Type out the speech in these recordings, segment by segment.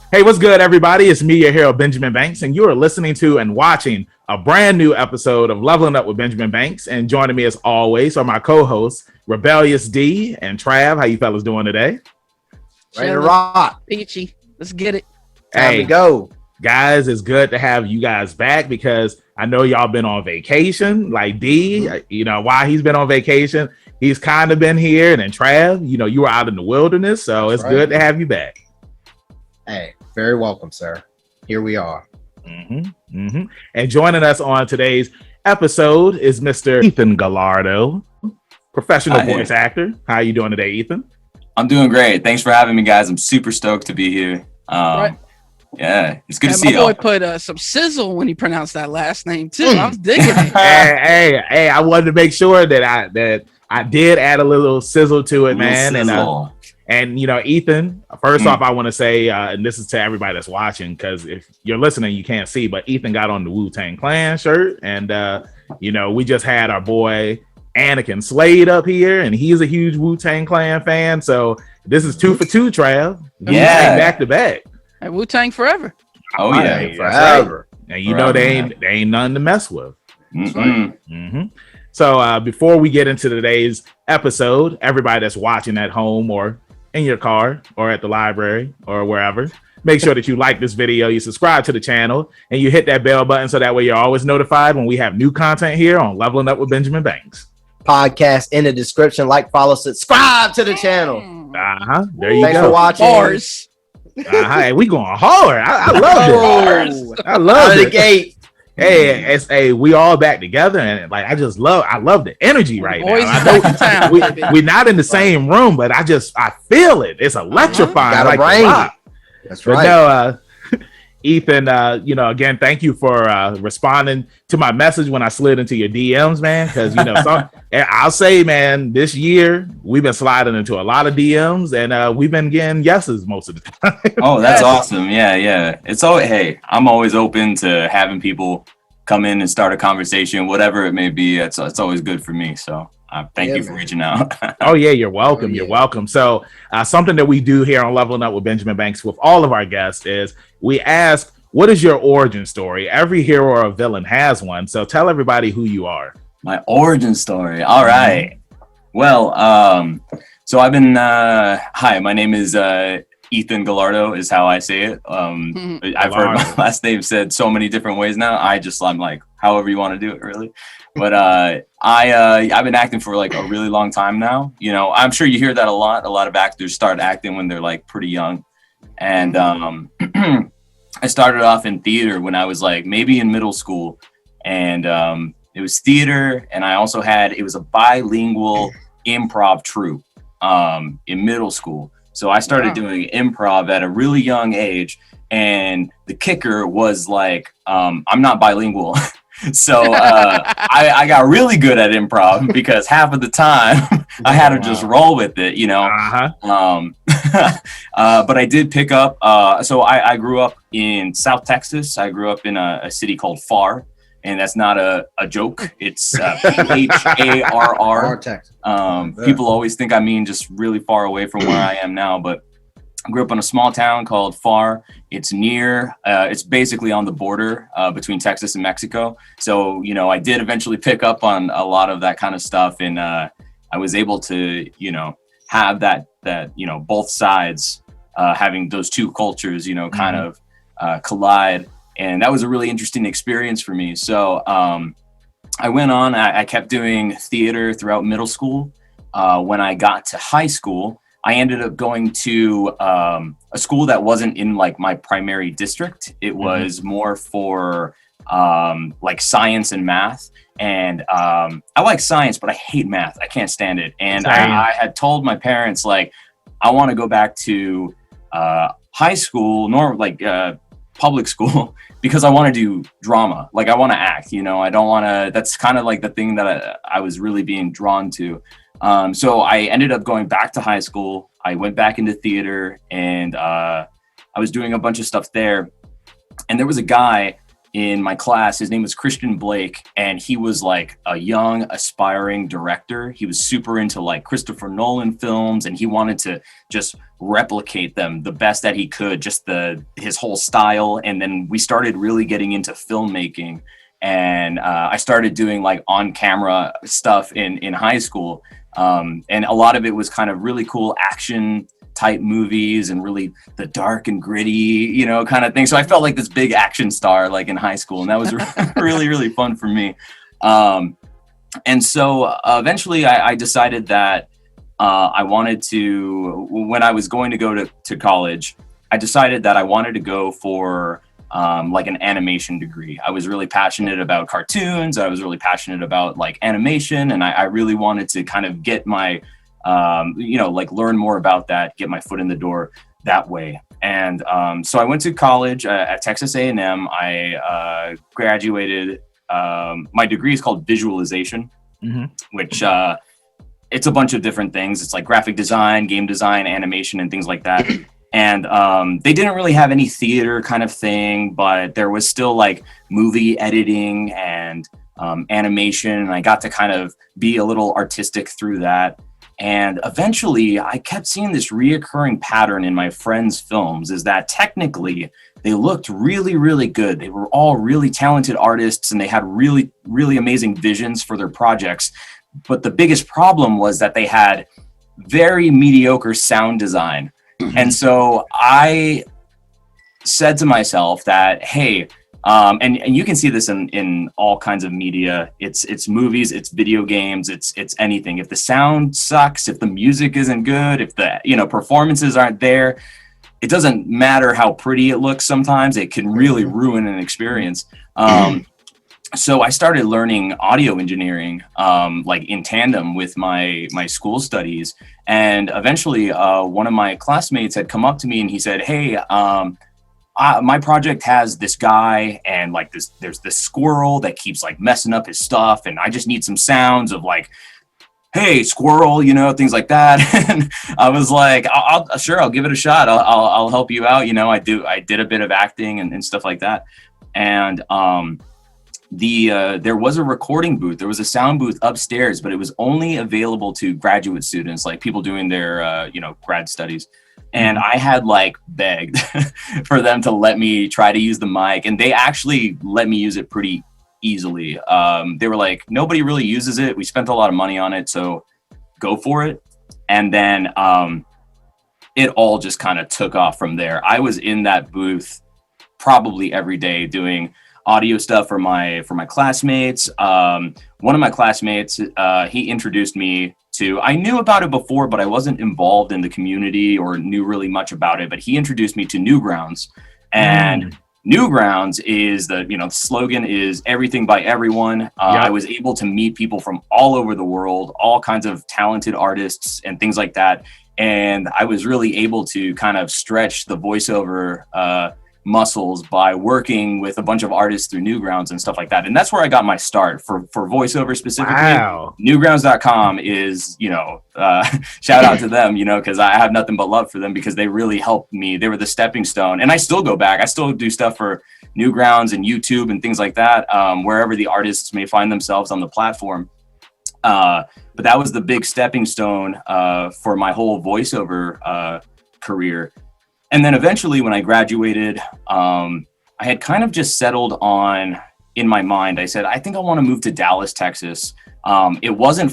Hey, what's good, everybody? It's me, your hero, Benjamin Banks, and you are listening to and watching a brand new episode of Leveling Up with Benjamin Banks. And joining me, as always, are my co-hosts, Rebellious D and Trav. How you fellas doing today? Ready to rock. Peachy. Let's get it. Time to go. Guys, it's good to have you guys back because I know y'all been on vacation. Like D, you know, while he's been on vacation, he's kind of been here. And then Trav, you know, you were out in the wilderness, so it's good to have you back. Hey, very welcome, sir. Here we are. And joining us on today's episode is Mr. Ethan Gallardo, professional voice actor. How are you doing today, Ethan? I'm doing great. Thanks for having me, guys. I'm super stoked to be here. Yeah, it's good to see you. My boy put some sizzle when he pronounced that last name too. I was digging it. Hey! I wanted to make sure that I did add a little sizzle to it, man. Sizzle. And you know, Ethan. First off, I want to say, and this is to everybody that's watching, because if you're listening, you can't see, but Ethan got on the Wu-Tang Clan shirt, and you know, we just had our boy Anakin Slade up here, and he's a huge Wu-Tang Clan fan. So this is 2 for 2, Trav. Yeah, back to back. Hey, Wu-Tang forever. Oh yeah, hey, forever. Right. And you know they ain't nothing to mess with. Right. So before we get into today's episode, everybody that's watching at home or in your car or at the library or wherever, make sure that you like this video, you subscribe to the channel, and you hit that bell button so that way you're always notified when we have new content here on Leveling Up with Benjamin Banks. Podcast in the description. Like, follow, subscribe to the channel. There you go. Thanks for watching. Bars. Hey, we going hard. I love it. I love the it. gate. Hey, we all back together, and like I love the energy right now. I know we're not in the same room, but I feel it. It's electrifying. Got a brain. That's right. But no, Ethan, you know, again, thank you for responding to my message when I slid into your DMs, man. Because you know, I'll say, man, this year we've been sliding into a lot of DMs, and we've been getting yeses most of the time. Oh, that's awesome. Yeah. It's always, hey, I'm always open to having people come in and start a conversation, whatever it may be. It's always good for me. So thank you for reaching out. Oh yeah, you're welcome. You're welcome. So something that we do here on Leveling Up with Benjamin Banks with all of our guests is we ask, what is your origin story? Every hero or villain has one. So tell everybody who you are. My origin story. All right. Well, so I've been, hi, my name is Ethan Gallardo is how I say it. I've heard my last name said so many different ways now. I'm like, however you want to do it, really. But I've been acting for like a really long time now. You know, I'm sure you hear that a lot. A lot of actors start acting when they're like pretty young. And I started off in theater when I was like maybe in middle school. And it was theater. And I also it was a bilingual improv troupe in middle school. So I started doing improv at a really young age. And the kicker was like, I'm not bilingual. So I got really good at improv because half of the time I had to just roll with it, you know. But I did pick up. So I grew up in South Texas. I grew up in a city called Pharr, and that's not a joke. It's Pharr. People always think I mean just really far away from where I am now, but I grew up in a small town called Pharr. It's it's basically on the border between Texas and Mexico. So, you know, I did eventually pick up on a lot of that kind of stuff. And I was able to, you know, have that, you know, both sides having those two cultures, you know, kind of collide. And that was a really interesting experience for me. So I went on, I kept doing theater throughout middle school. When I got to high school, I ended up going to a school that wasn't in like my primary district. It was more for like science and math. And I like science, but I hate math. I can't stand it. And I had told my parents, like, I want to go back to high school, public school, because I want to do drama. Like, I want to act, you know, I don't want to, that's kind of like the thing that I was really being drawn to. So I ended up going back to high school. I went back into theater, and I was doing a bunch of stuff there. And there was a guy in my class. His name was Christian Blake, and he was like a young aspiring director. He was super into like Christopher Nolan films, and he wanted to just replicate them the best that he could, just his whole style. And then we started really getting into filmmaking, and I started doing like on camera stuff in high school. And a lot of it was kind of really cool action type movies and really the dark and gritty, you know, kind of thing. So I felt like this big action star like in high school, and that was really, really fun for me. And so eventually I decided that I wanted to, when I was going to go to college, I decided that I wanted to go for like an animation degree. I was really passionate about cartoons. I was really passionate about like animation, and I really wanted to kind of get my you know, like learn more about that, get my foot in the door that way. And so I went to college at Texas A&M. I graduated. My degree is called visualization, which it's a bunch of different things. It's like graphic design, game design, animation, and things like that. And they didn't really have any theater kind of thing, but there was still like movie editing and animation. And I got to kind of be a little artistic through that. And eventually I kept seeing this reoccurring pattern in my friends' films, is that technically they looked really, really good. They were all really talented artists, and they had really, really amazing visions for their projects. But the biggest problem was that they had very mediocre sound design. And so I said to myself that, hey, and you can see this in all kinds of media. It's movies, it's video games, it's anything. If the sound sucks, if the music isn't good, if the, you know, performances aren't there, it doesn't matter how pretty it looks. Sometimes it can really ruin an experience. So I started learning audio engineering, like in tandem with my school studies. And eventually one of my classmates had come up to me and he said, hey, my project has this guy, and like there's this squirrel that keeps like messing up his stuff, and I just need some sounds of like, hey, squirrel, you know, things like that. And I was like, I'll give it a shot. I'll help you out. You know, I did a bit of acting and stuff like that. And there was a recording booth. There was a sound booth upstairs, but it was only available to graduate students, like people doing their, you know, grad studies. And I had like begged for them to let me try to use the mic, and they actually let me use it pretty easily. They were like, nobody really uses it. We spent a lot of money on it, so go for it. And then it all just kind of took off from there. I was in that booth probably every day doing audio stuff for my classmates. One of my classmates, he introduced me to, I knew about it before, but I wasn't involved in the community or knew really much about it, but he introduced me to Newgrounds. And Newgrounds is the slogan is everything by everyone. I was able to meet people from all over the world, all kinds of talented artists and things like that. And I was really able to kind of stretch the voiceover muscles by working with a bunch of artists through Newgrounds and stuff like that. And that's where I got my start for voiceover specifically. Wow. Newgrounds.com is, shout out to them, because I have nothing but love for them because they really helped me. They were the stepping stone. And I still go back. I still do stuff for Newgrounds and YouTube and things like that, wherever the artists may find themselves on the platform. But that was the big stepping stone for my whole voiceover career. And then eventually when I graduated, I had kind of just settled on, in my mind, I said, I think I want to move to Dallas, Texas. It wasn't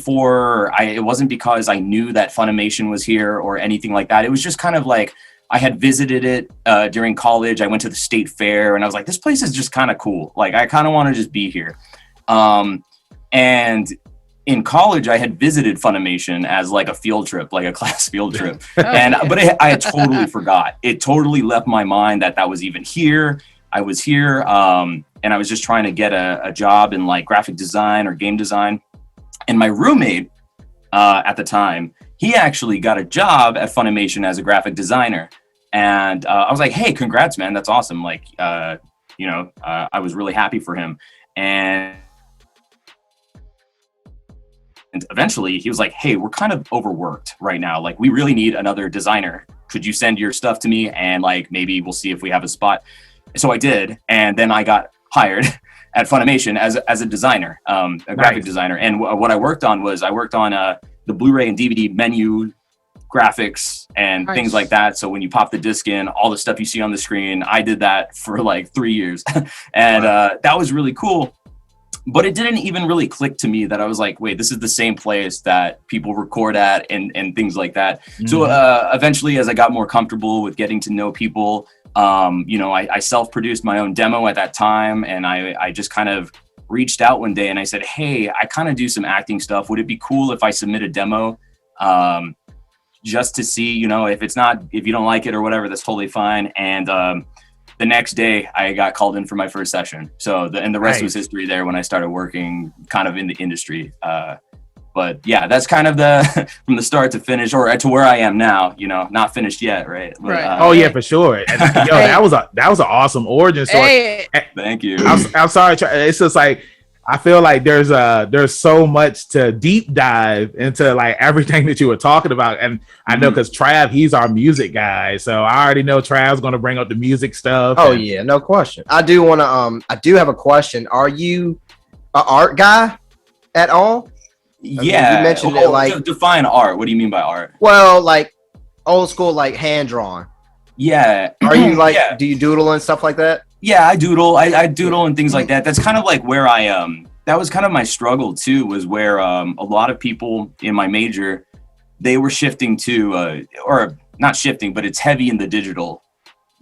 because I knew that Funimation was here or anything like that. It was just kind of like, I had visited it during college. I went to the state fair and I was like, this place is just kind of cool. Like, I kind of want to just be here. And in college, I had visited Funimation as like a field trip, like a class field trip. But I had totally forgot. It totally left my mind that was even here. I was here and I was just trying to get a job in like graphic design or game design. And my roommate at the time, he actually got a job at Funimation as a graphic designer. And I was like, hey, congrats, man. That's awesome. Like, I was really happy for him. And eventually he was like, hey, we're kind of overworked right now. Like, we really need another designer. Could you send your stuff to me? And like, maybe we'll see if we have a spot. So I did. And then I got hired at Funimation as a designer, a graphic designer. And what I worked on was the Blu-ray and DVD menu graphics and things like that. So when you pop the disc in, all the stuff you see on the screen, I did that for like 3 years. And that was really cool. But it didn't even really click to me that I was like, wait, this is the same place that people record at and things like that. Mm-hmm. So eventually, as I got more comfortable with getting to know people, I self-produced my own demo at that time. And I just kind of reached out one day and I said, hey, I kind of do some acting stuff. Would it be cool if I submit a demo just to see, if you don't like it or whatever, that's totally fine. And the next day I got called in for my first session. So the rest was history there when I started working kind of in the industry. But yeah, that's kind of from the start to finish, or to where I am now, not finished yet. Right. But, yeah, for sure. And, that was an awesome origin story. Hey. Thank you. I'm sorry. It's just like, I feel like there's so much to deep dive into, like everything that you were talking about. And I know because Trav, he's our music guy. So I already know Trav's going to bring up the music stuff. Oh yeah, no question. I do want to, I do have a question. Are you an art guy at all? Yeah. You mentioned it, like, define art. What do you mean by art? Well, like old school, like hand drawn. Yeah. Are you like, do you doodle and stuff like that? Yeah, I doodle. I doodle and things like that. That's kind of like where that was kind of my struggle too, was where a lot of people in my major, they were shifting to, or not shifting, but it's heavy in the digital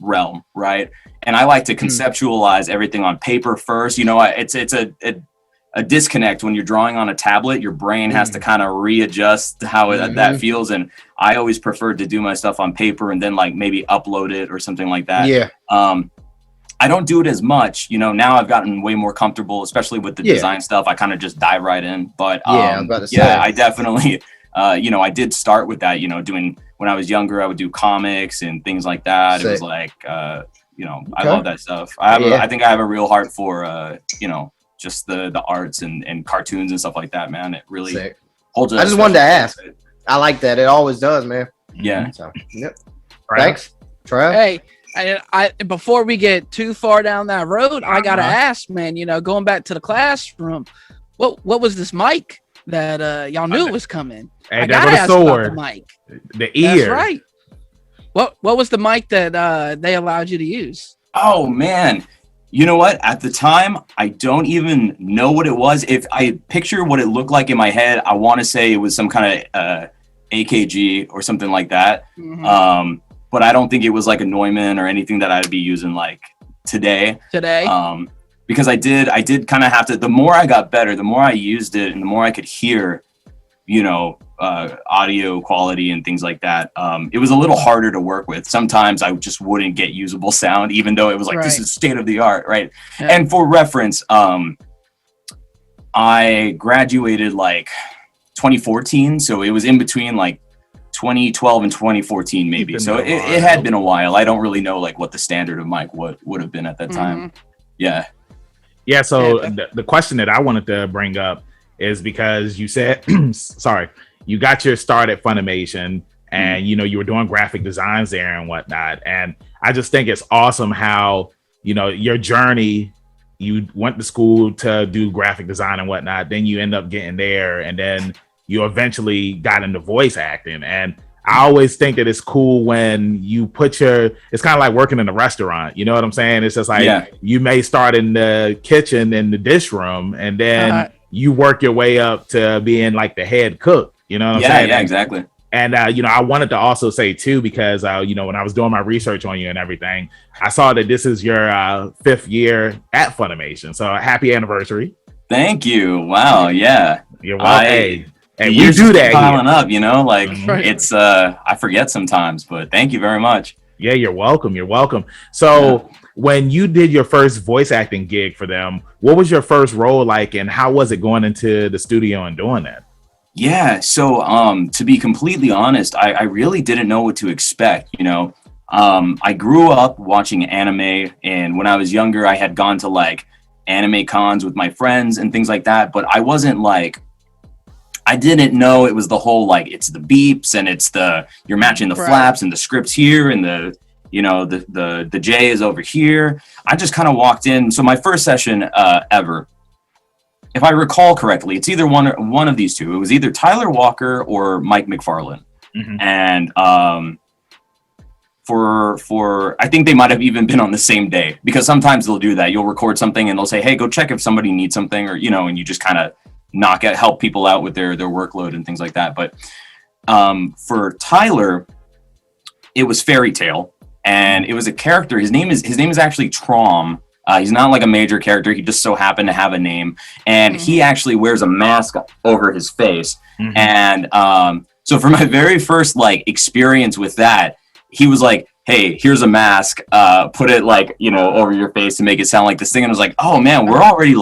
realm, right? And I like to conceptualize everything on paper first. It's a disconnect when you're drawing on a tablet. Your brain has to kind of readjust how that feels. And I always preferred to do my stuff on paper and then like maybe upload it or something like that. Yeah. I don't do it as much, now I've gotten way more comfortable, especially with the design stuff. I kind of just dive right in, but I definitely, I did start with that, doing, when I was younger, I would do comics and things like that. Sick. It was like, I love that stuff. I think I have a real heart for, just the arts and cartoons and stuff like that, man. It really holds. I just wanted to ask. I like that. It always does, man. Yeah. So, yep. Thanks, Trav. Hey. I before we get too far down that road, I gotta ask, man. Going back to the classroom, what was this mic that y'all knew was coming? Hey, I gotta ask about the mic. The ear. That's right. What was the mic that they allowed you to use? Oh man, you know what? At the time, I don't even know what it was. If I picture what it looked like in my head, I want to say it was some kind of AKG or something like that. Mm-hmm. But I don't think it was like a Neumann or anything that I'd be using like today. Because I did kind of have to, the more I got better, the more I used it and the more I could hear, audio quality and things like that. It was a little harder to work with. Sometimes I just wouldn't get usable sound, even though it was like, this is state of the art. Right. Yeah. And for reference, I graduated like 2014. So it was in between like 2012 and 2014 maybe. So it had been a while. I don't really know like what the standard of mic would have been at that time. Yeah. So the question that I wanted to bring up is because you said, you got your start at Funimation and, you were doing graphic designs there and whatnot. And I just think it's awesome how, your journey, you went to school to do graphic design and whatnot. Then you end up getting there and then you eventually got into voice acting. And I always think that it's cool when you it's kind of like working in a restaurant. You know what I'm saying? It's just like, you may start in the kitchen, in the dish room, and then you work your way up to being like the head cook. You know what I'm saying? Yeah, exactly. And, I wanted to also say too, because, when I was doing my research on you and everything, I saw that this is your 5th year at Funimation. So happy anniversary. Thank you. Wow. Yeah. You're welcome. And you do that piling up, it's I forget sometimes, but thank you very much. Yeah, you're welcome. So when you did your first voice acting gig for them, what was your first role like and how was it going into the studio and doing that? Yeah, so to be completely honest, I really didn't know what to expect. I grew up watching anime, and when I was younger I had gone to like anime cons with my friends and things like that, but I wasn't like, I didn't know it was the whole, like, it's the beeps and it's you're matching the flaps and the scripts here and the J is over here. I just kind of walked in. So my first session ever, if I recall correctly, it's either one of these two. It was either Tyler Walker or Mike McFarlane. Mm-hmm. And for I think they might have even been on the same day, because sometimes they'll do that. You'll record something and they'll say, hey, go check if somebody needs something, or and you just kind of help people out with their workload and things like that. But for Tyler, it was Fairy Tale, and it was a character. His name is actually Trom. He's not like a major character. He just so happened to have a name, and he actually wears a mask over his face. Mm-hmm. And so for my very first experience with that, he was like, hey, here's a mask, put it over your face to make it sound like this thing. And I was like, oh man, we're already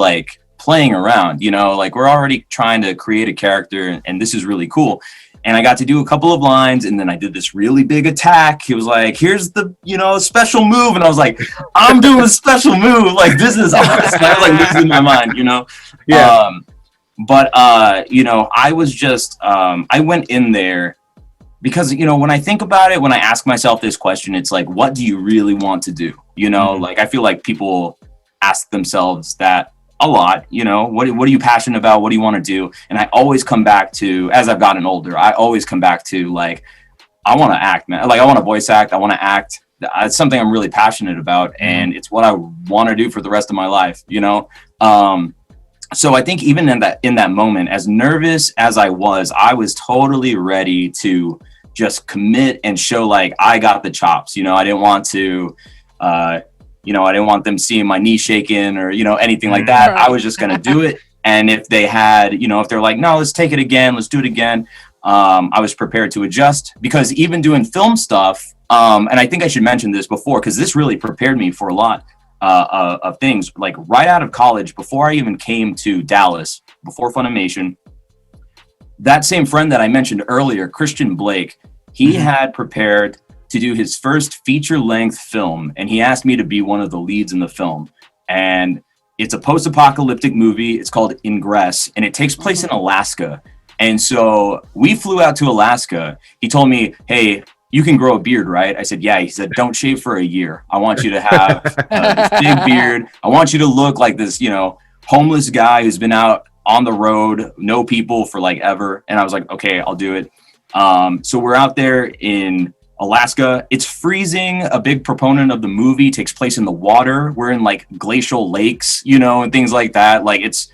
playing around, we're already trying to create a character, and this is really cool. And I got to do a couple of lines, and then I did this really big attack. He was like, here's the, special move. And I was like, I'm doing a special move. This is awesome. I was losing my mind, Yeah. But I was just, I went in there because, when I think about it, when I ask myself this question, it's like, what do you really want to do? Mm-hmm. I feel like people ask themselves that a lot, what are you passionate about? What do you want to do? And I always come back to, as I've gotten older, I always come back to I want to act, man. I want to voice act. I want to act. It's something I'm really passionate about, and it's what I want to do for the rest of my life, So I think even in that moment, as nervous as I was totally ready to just commit and show I got the chops. I didn't want to, I didn't want them seeing my knee shaking or, anything like that. Right. I was just going to do it. And if they had, if they're like, no, let's take it again, let's do it again. I was prepared to adjust, because even doing film stuff, and I think I should mention this before, because this really prepared me for a lot of things. Right out of college, before I even came to Dallas, before Funimation, that same friend that I mentioned earlier, Christian Blake, he had prepared to do his first feature-length film, and he asked me to be one of the leads in the film. And it's a post-apocalyptic movie. It's called Ingress, and it takes place in Alaska. And so we flew out to Alaska. He told me, hey, you can grow a beard, right? I said, yeah. He said, don't shave for a year. I want you to have this big beard. I want you to look like this, homeless guy who's been out on the road, no people for ever. And I was like, okay, I'll do it. So we're out there in Alaska. It's freezing. A big proponent of the movie takes place in the water. We're in glacial lakes, and things like that. It's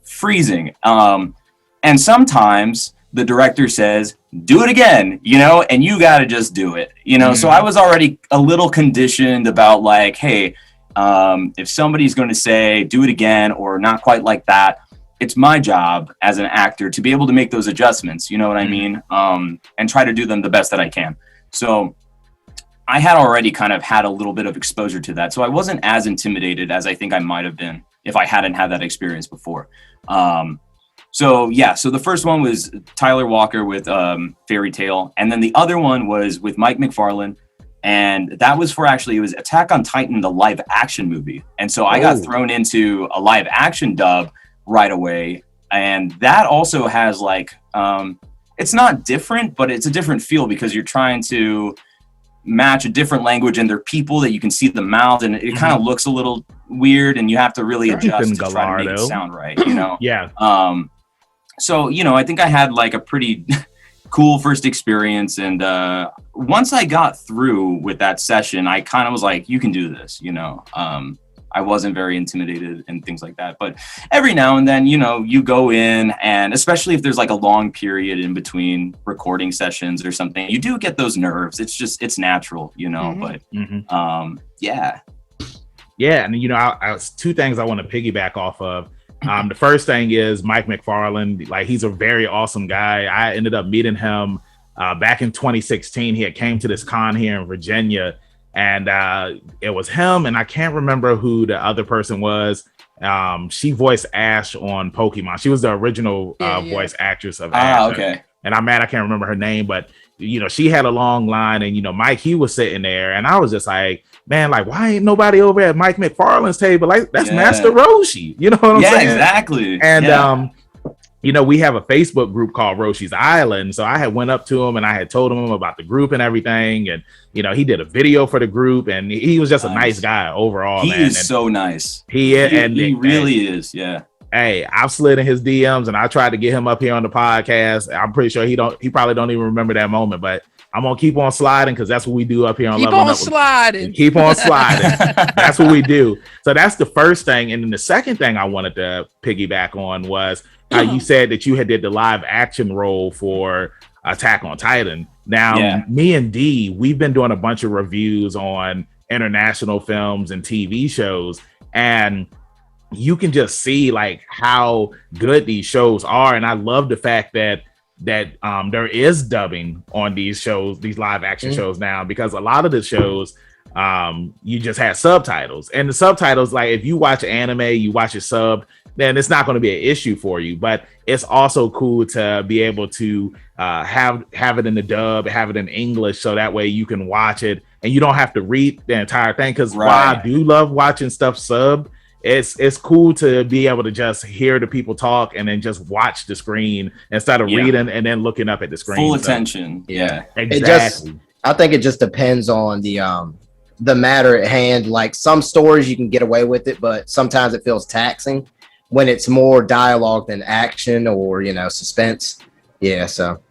freezing. And sometimes the director says, do it again, and you got to just do it, So I was already a little conditioned about hey, if somebody's going to say, do it again, or not quite like that, it's my job as an actor to be able to make those adjustments, you know what I mean? And try to do them the best that I can. So I had already kind of had a little bit of exposure to that. So I wasn't as intimidated as I think I might have been if I hadn't had that experience before. So the first one was Tyler Walker with Fairy Tale. And then the other one was with Mike McFarlane. And that was it was Attack on Titan, the live action movie. And so I got thrown into a live action dub right away. And that also has it's not different, but it's a different feel, because you're trying to match a different language, and they're people that you can see the mouth, and it kind of looks a little weird, and you have to really adjust Ethan to Gallardo. try to make it sound right, Yeah. So, I think I had a pretty cool first experience. And once I got through with that session, I kind of was like, you can do this, I wasn't very intimidated and things like that. But every now and then, you go in, and especially if there's a long period in between recording sessions or something, you do get those nerves. It's natural, but yeah. Yeah. And, I two things I want to piggyback off of. The first thing is Mike McFarlane. He's a very awesome guy. I ended up meeting him back in 2016. He had came to this con here in Virginia, and it was him, and I can't remember who the other person was. She voiced Ash on Pokemon. She was the original voice actress of Ash. Okay. And I'm mad I can't remember her name, but she had a long line, and Mike, he was sitting there, and I was just like, man, why ain't nobody over at Mike McFarlane's table? That's Master Roshi. You know what I'm saying? Yeah, exactly. And we have a Facebook group called Roshi's Island. So I had went up to him and I had told him about the group and everything. And, he did a video for the group and he was just a nice guy overall. He is so nice. He really is. Yeah. Hey, I've slid in his DMs and I tried to get him up here on the podcast. I'm pretty sure he probably don't even remember that moment, but I'm gonna keep on sliding because that's what we do up here on Keep Leveling on Up. sliding. Keep on sliding. That's what we do. So that's the first thing. And then the second thing I wanted to piggyback on was how you said that you had did the live action role for Attack on Titan. Now, me and Dee, we've been doing a bunch of reviews on international films and TV shows, and you can just see like how good these shows are. And I love the fact that there is dubbing on these shows, these live action shows now, because a lot of the shows you just had subtitles, and the subtitles, like if you watch anime, you watch it subbed, then it's not going to be an issue for you. But it's also cool to be able to have it in the dub, have it in English, so that way you can watch it and you don't have to read the entire thing. Because while I do love watching stuff subbed, it's cool to be able to just hear the people talk and then just watch the screen instead of reading and then looking up at the screen. Full attention. Yeah, exactly. I think it just depends on the matter at hand. Like some stories you can get away with it, but sometimes it feels taxing when it's more dialogue than action or suspense. Yeah, so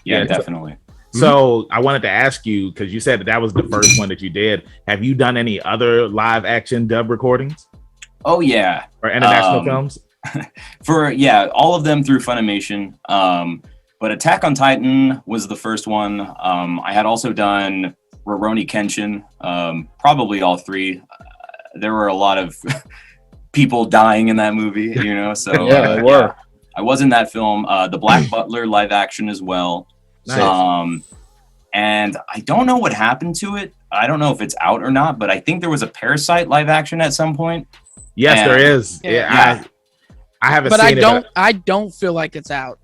yeah, definitely. So I wanted to ask you, because you said that was the first one that you did. Have you done any other live action dub recordings? Oh yeah, or international films? For all of them through Funimation. But Attack on Titan was the first one. I had also done Rurouni Kenshin, probably all three. There were a lot of people dying in that movie, So they were. I was in that film. The Black Butler live action as well. Nice. And I don't know what happened to it. I don't know if it's out or not, but I think there was a Parasite live action at some point. Yes, there is. Yeah. I haven't seen it. I don't feel like it's out.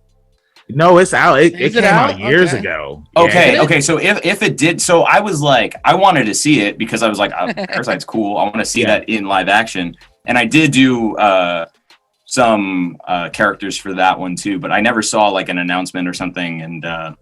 No, it's out. It came out years ago. Okay. So if it did, so I was like, I wanted to see it because I was like, Parasite's cool. I want to see that in live action. And I did do some characters for that one too, but I never saw like an announcement or something. And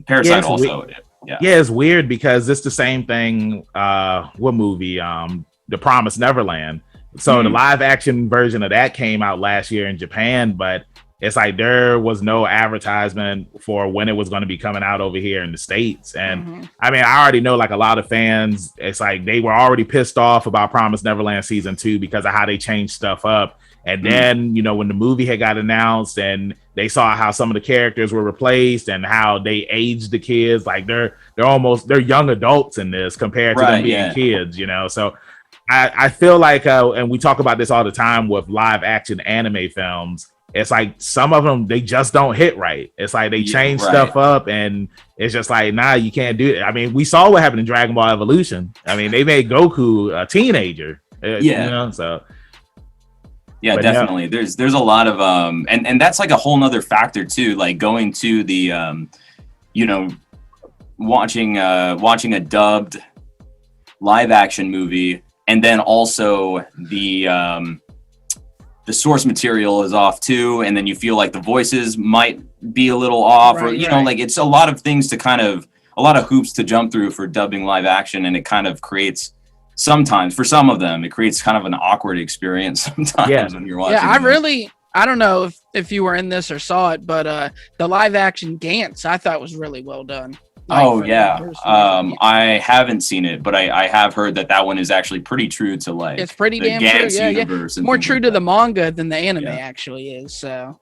Parasite also. Yeah, it's weird because it's the same thing. What movie? The Promised Neverland. So the live action version of that came out last year in Japan, but it's like there was no advertisement for when it was going to be coming out over here in the States. And I mean, I already know like a lot of fans, it's like they were already pissed off about Promised Neverland season 2 because of how they changed stuff up. And then, when the movie had got announced and they saw how some of the characters were replaced and how they aged the kids, like they're young adults in this compared to them being kids, So I feel like, and we talk about this all the time with live action anime films, it's like some of them, they just don't hit right. It's like they change stuff up and it's just like, nah, you can't do it. I mean, we saw what happened in Dragon Ball Evolution. I mean, they made Goku a teenager, so. Yeah, but definitely. There's a lot of and that's like a whole nother factor too, like going to the watching a dubbed live action movie, and then also the source material is off too, and then you feel like the voices might be a little off, or like it's a lot of things to a lot of hoops to jump through for dubbing live action, and it kind of creates. Sometimes for some of them, it creates kind of an awkward experience sometimes when you're watching. Yeah, I don't know if you were in this or saw it, but the live action Gantz I thought was really well done. I haven't seen it, but I have heard that one is actually pretty true to like it's pretty damn Gantz true. Universe more true to the manga than the anime actually is. So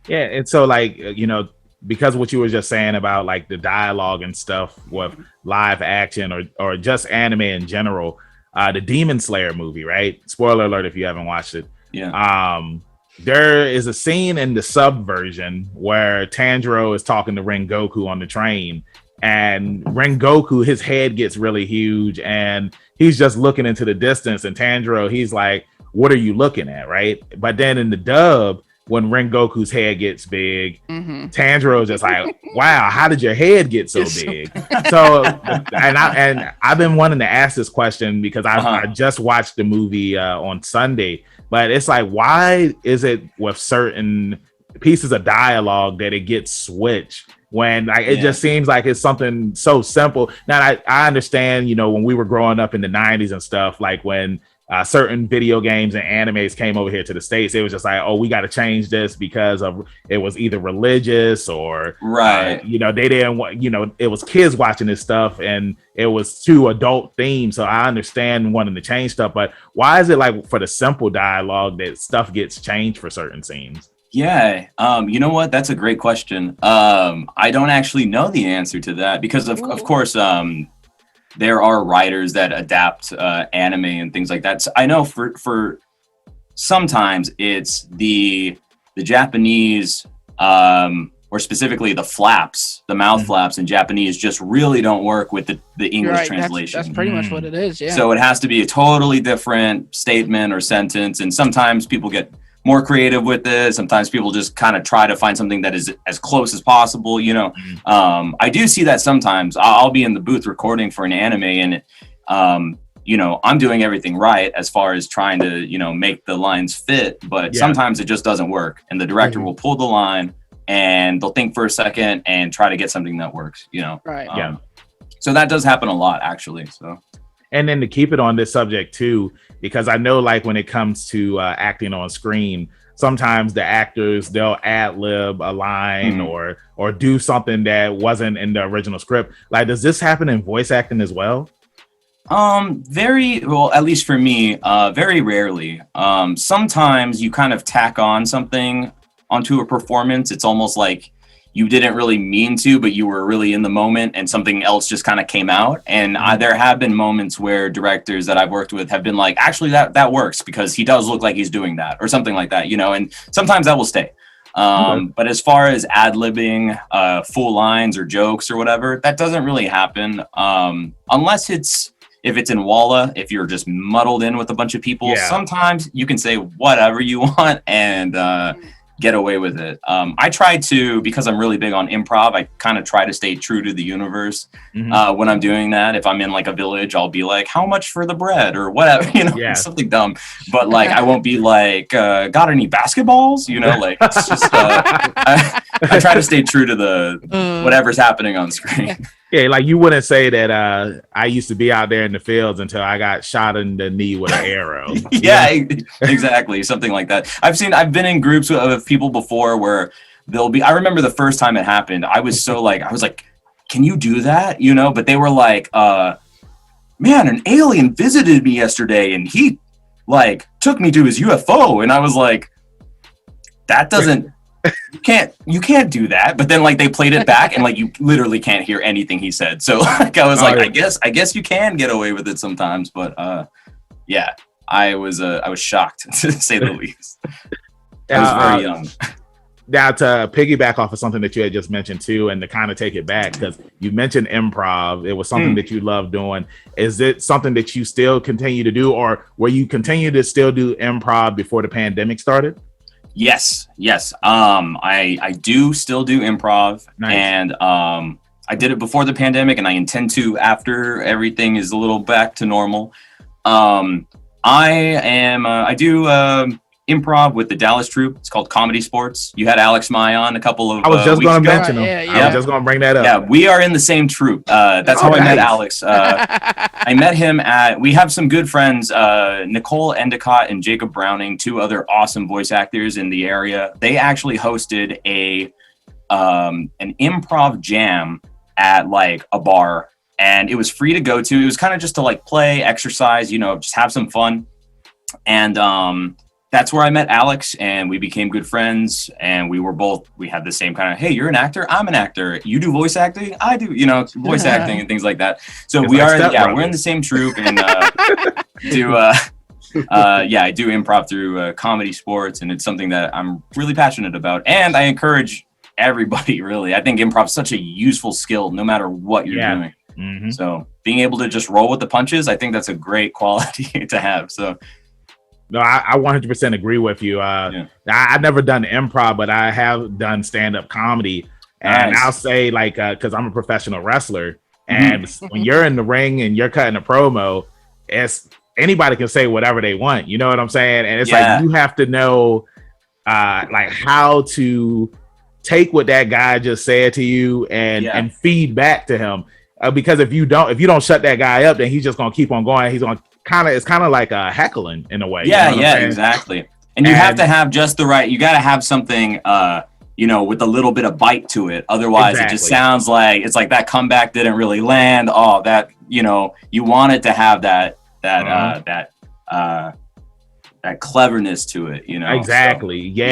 and so like because what you were just saying about like the dialogue and stuff with live action or just anime in general, the Demon Slayer movie, right? Spoiler alert if you haven't watched it. There is a scene in the sub version where Tanjiro is talking to Rengoku on the train, and Rengoku, his head gets really huge and he's just looking into the distance, and Tanjiro, he's like, what are you looking at, right? But then in the dub, when Rengoku's head gets big, Mm-hmm. Tanjiro's just like, wow, how did your head get so big? So, and I've been wanting to ask this question because I just watched the movie on Sunday, but it's like, why is it with certain pieces of dialogue that it gets switched when like it just seems like it's something so simple? Now I understand, you know, when we were growing up in the 90s and stuff, like when certain video games and animes came over here to the States, it was just like, oh, we got to change this because of it was either religious or you know, they didn't want, you know, it was kids watching this stuff and it was too adult themed. So I understand wanting to change stuff, but why is it like for the simple dialogue that stuff gets changed for certain scenes? Yeah, you know what? That's a great question. I don't actually know the answer to that because of course, there are writers that adapt anime and things like that. So I know for sometimes it's the Japanese or specifically the flaps, the mouth flaps in Japanese just really don't work with the English translation. That's pretty much what it is. Yeah. So it has to be a totally different statement or sentence, and sometimes people get more creative with it. Sometimes people just kind of try to find something that is as close as possible, you know. I do see that sometimes. I'll be in the booth recording for an anime and, you know, I'm doing everything right as far as trying to, you know, make the lines fit, but sometimes it just doesn't work. And the director will pull the line and they'll think for a second and try to get something that works, you know. Right. So that does happen a lot, actually. So. And then to keep it on this subject too, because I know like when it comes to acting on screen, sometimes the actors, they'll ad lib a line or do something that wasn't in the original script. Like, does this happen in voice acting as well? Very well, at least for me, very rarely. Sometimes you kind of tack on something onto a performance. It's almost like you didn't really mean to, but you were really in the moment and something else just kind of came out. And there have been moments where directors that I've worked with have been like, actually that works because he does look like he's doing that or something like that, you know, and sometimes that will stay. But as far as ad-libbing full lines or jokes or whatever, that doesn't really happen. Unless if it's in Walla, if you're just muddled in with a bunch of people, sometimes you can say whatever you want and get away with it. I try to, because I'm really big on improv, I kind of try to stay true to the universe when I'm doing that. If I'm in like a village, I'll be like, how much for the bread or whatever, you know, something dumb. But like, I won't be like, got any basketballs? You know, like, it's just, I try to stay true to the whatever's happening on screen. Yeah, like you wouldn't say that I used to be out there in the fields until I got shot in the knee with an arrow. Exactly. Something like that. I've been in groups of people before where I remember the first time it happened, I was like, can you do that? You know, but they were like, man, an alien visited me yesterday and he like took me to his UFO. And I was like, that doesn't, you can't do that. But then like they played it back and like you literally can't hear anything he said. So like I was I guess you can get away with it sometimes. But yeah, I was shocked to say the least. I was very young. Now to piggyback off of something that you had just mentioned too, and to kind of take it back, because you mentioned improv, it was something that you love doing. Is it something that you still continue to do, or were you continue to still do improv before the pandemic started? Yes. I do still do improv. Nice. And I did it before the pandemic, and I intend to after everything is a little back to normal. I do improv with the Dallas troupe. It's called Comedy Sports. You had Alex Mai on a couple of I was just going to mention him. I was just going to bring that up. Yeah, we are in the same troupe. That's how I met Alex. I met him we have some good friends, Nicole Endicott and Jacob Browning, two other awesome voice actors in the area. They actually hosted an improv jam at like a bar, and it was free to go to. It was kind of just to like play, exercise, you know, just have some fun. And that's where I met Alex, and we became good friends. And we had the same kind of, hey, you're an actor, I'm an actor. You do voice acting, I do, you know, voice acting and things like that. So we're in the same troupe, and I do improv through Comedy Sports, and it's something that I'm really passionate about. And I encourage everybody, really. I think improv is such a useful skill, no matter what you're doing. Mm-hmm. So being able to just roll with the punches, I think that's a great quality to have. So No, I 100% agree with you. I've never done improv, but I have done stand-up comedy. And Nice. I'll say, like, because I'm a professional wrestler, and when you're in the ring and you're cutting a promo, it's anybody can say whatever they want. You know what I'm saying? And it's like you have to know, like, how to take what that guy just said to you and feed back to him. Because if you don't shut that guy up, then he's just gonna keep on going. He's gonna it's kind of like heckling in a way. Yeah, you know exactly. And you have to have just the right. You got to have something, with a little bit of bite to it. Otherwise, it just sounds like it's like that comeback didn't really land. Oh, that you want it to have that cleverness to it. Exactly. So,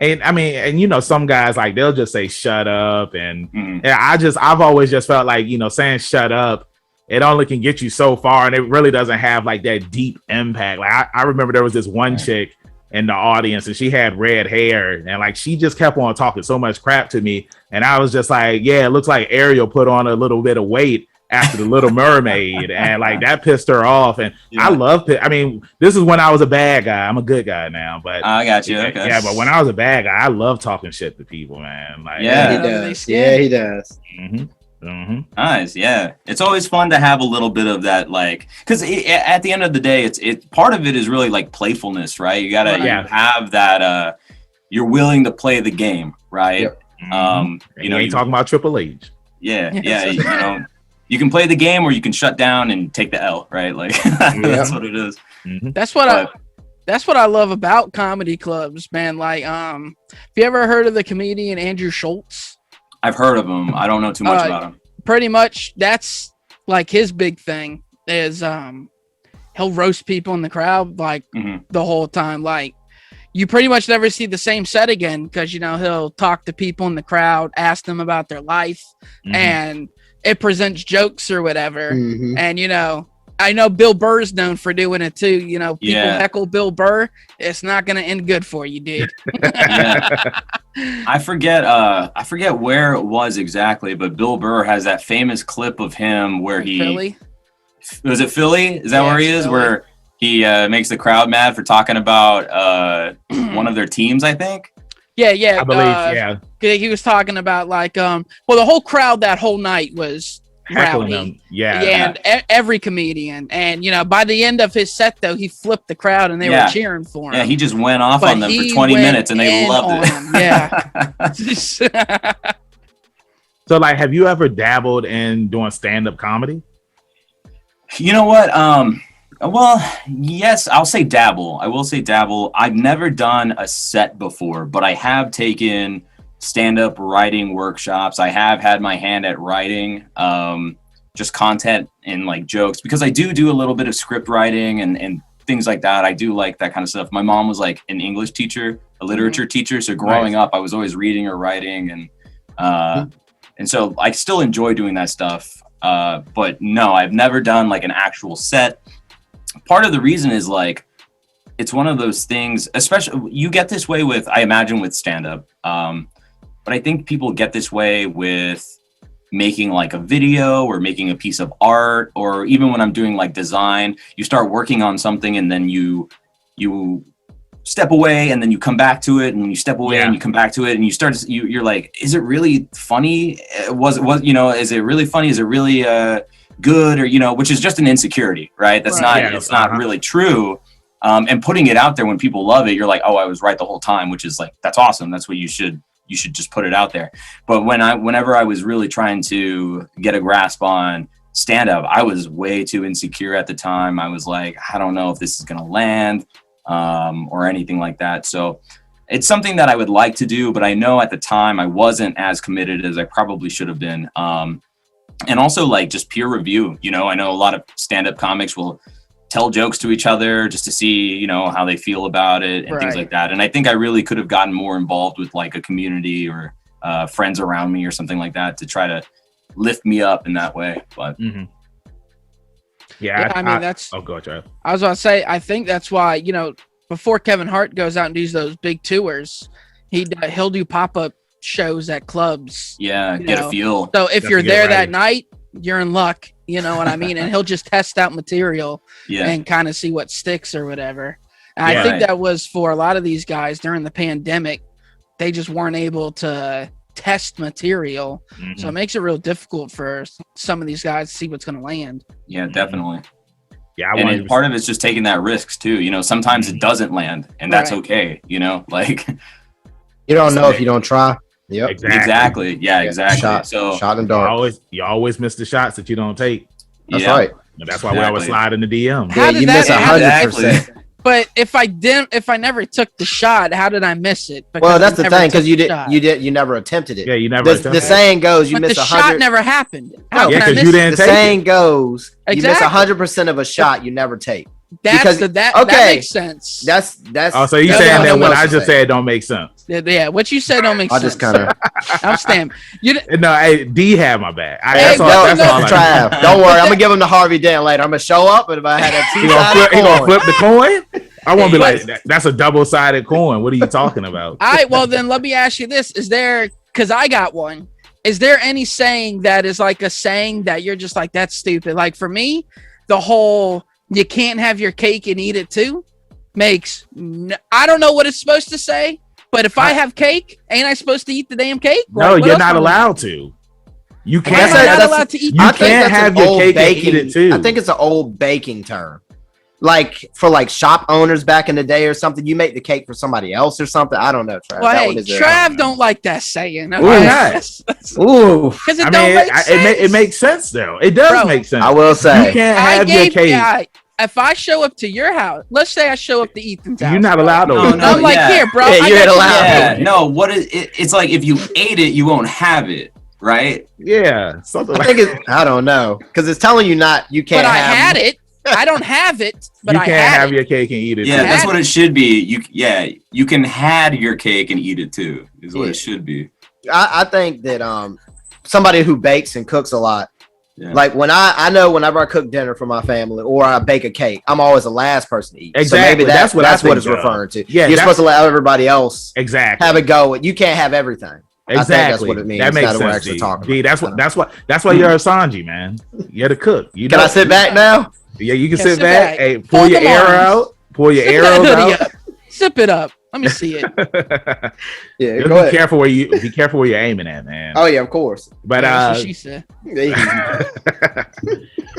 and some guys, like, they'll just say shut up, and I've always just felt like saying shut up, it only can get you so far, and it really doesn't have like that deep impact. Like I remember there was this one chick in the audience, and she had red hair, and like she just kept on talking so much crap to me, and I was just like, yeah, it looks like Ariel put on a little bit of weight after the Little Mermaid, and like that pissed her off. And I love it. I mean, this is when I was a bad guy. I'm a good guy now, but I got you. Okay. Yeah, but when I was a bad guy, I love talking shit to people, man. Like, he does. Yeah, he does. Nice. Yeah, it's always fun to have a little bit of that, like, because at the end of the day, it's part of it is really like playfulness, right? You gotta have that. You're willing to play the game, right? Yep. You ain't talking about Triple H. Yeah. You can play the game, or you can shut down and take the L, right? Like that's what it is. That's what I love about comedy clubs, man. Like, have you ever heard of the comedian Andrew Schultz? I've heard of him. I don't know too much about him. Pretty much, that's like his big thing is he'll roast people in the crowd like the whole time. Like, you pretty much never see the same set again because he'll talk to people in the crowd, ask them about their life, and it presents jokes or whatever. And I know Bill Burr's known for doing it too. People heckle Bill Burr. It's not going to end good for you, dude. I forget where it was exactly, but Bill Burr has that famous clip of him where Philly? Was it Philly? Is that where he is? Philly. Where he makes the crowd mad for talking about one of their teams, I think. Yeah. I believe, He was talking about like, the whole crowd that whole night was heckling rowdy. him. Yeah. And every comedian. And, by the end of his set, though, he flipped the crowd and they were cheering for him. Yeah, he just went off on them for 20 minutes and they loved it. Yeah. So, like, have you ever dabbled in doing stand-up comedy? You know what? Well, yes, I'll say dabble. I will say dabble. I've never done a set before, but I have taken stand-up writing workshops. I have had my hand at writing just content and like jokes, because I do a little bit of script writing and things like that. I do like that kind of stuff. My mom was like an English teacher, a literature teacher, so growing up I was always reading or writing, and so I still enjoy doing that stuff, but no, I've never done like an actual set. Part of the reason is like it's one of those things, especially you get this way with, I imagine, with stand-up, but I think people get this way with making like a video or making a piece of art, or even when I'm doing like design, you start working on something and then you step away and then you come back to it, and you step away and you come back to it, and you're like, is it really funny? Is it really funny? Is it really good? Or, which is just an insecurity, right? That's not really true. And putting it out there when people love it, you're like, oh, I was right the whole time, which is like, that's awesome. That's what you should just put it out there. But whenever I was really trying to get a grasp on stand up, I was way too insecure at the time. I was like, I don't know if this is going to land or anything like that. So it's something that I would like to do, but I know at the time I wasn't as committed as I probably should have been. And also like just peer review, I know a lot of stand-up comics will tell jokes to each other just to see, how they feel about it and things like that. And I think I really could have gotten more involved with like a community or friends around me or something like that to try to lift me up in that way. But I mean, that's, oh, go ahead, Trav. I was about to say, I think that's why, before Kevin Hart goes out and does those big tours, he'll do pop-up shows at clubs. Yeah. Get a feel. So if you're there that night, you're in luck. You know what I mean? And he'll just test out material and kind of see what sticks or whatever. I think that was for a lot of these guys during the pandemic. They just weren't able to test material. So it makes it real difficult for some of these guys to see what's going to land. Yeah, definitely. Yeah, and part of it's just taking that risks too. You know, sometimes it doesn't land, and that's okay. You know, like you don't know if you don't try. Yep. Exactly. Yeah, exactly. Shot in the dark. You always miss the shots that you don't take. That's right. And that's why we always slide in the DM. Yeah, you miss 100%. But if I never took the shot, how did I miss it? Well, that's the thing, because you never attempted it. Yeah, you never. The saying goes, you miss 100. The shot never happened. Yeah, because you didn't take it. The saying goes, you miss 100% of a shot you never take. That makes sense. That's. Oh, so you saying that what I just said don't make sense? Yeah, what you said don't make sense. I just kind of. I'm standing. No, hey, D had my back. That's all. Trav. Don't worry, I'm gonna give him the Harvey Dent later. I'm gonna show up, and if I had a he gonna flip the coin. I won't be like, that's a double-sided coin. What are you talking about? All right, well then let me ask you this: is there? Because I got one. Is there any saying that is like a saying that you're just like, that's stupid? Like for me, the whole "you can't have your cake and eat it too" makes. I don't know what it's supposed to say, but if I have cake, ain't I supposed to eat the damn cake? No, you're not allowed to. You can't. Not allowed to eat. You can't have your cake and eat it too. I think it's an old baking term. Like for like shop owners back in the day or something, you make the cake for somebody else or something. I don't know, Trav. Well, hey, Trav don't like that saying. Okay? Ooh, because it don't make sense. It makes sense though. It does make sense. I will say you can't have your cake. If I show up to your house, let's say I show up to Ethan's house. You're not allowed to. I'm like, here, bro. Yeah, you're allowed. Yeah, no. What is it? It's like if you ate it, you won't have it, right? Yeah, something. I don't know, because it's telling you you can't. But I had it. I don't have it, but you can't have your cake and eat it. Yeah, that's what it should be. You can had your cake and eat it too. Is what it should be. I think that somebody who bakes and cooks a lot, like when I know whenever I cook dinner for my family or I bake a cake, I'm always the last person to eat. Exactly. So maybe that's what it's referring to. Yeah, you're supposed to let everybody else have a go. You can't have everything. Exactly. I think that's what it means. That makes sense. We're actually talking about. That's why you're a Sanji, man. You're the cook. Can I sit back now? Yeah, you can sit back. Hey, pull your arrow out. Pull your arrows out. Sip it up. Let me see it. Yeah, be careful where you're aiming at, man. Oh yeah, of course. But that's what she said.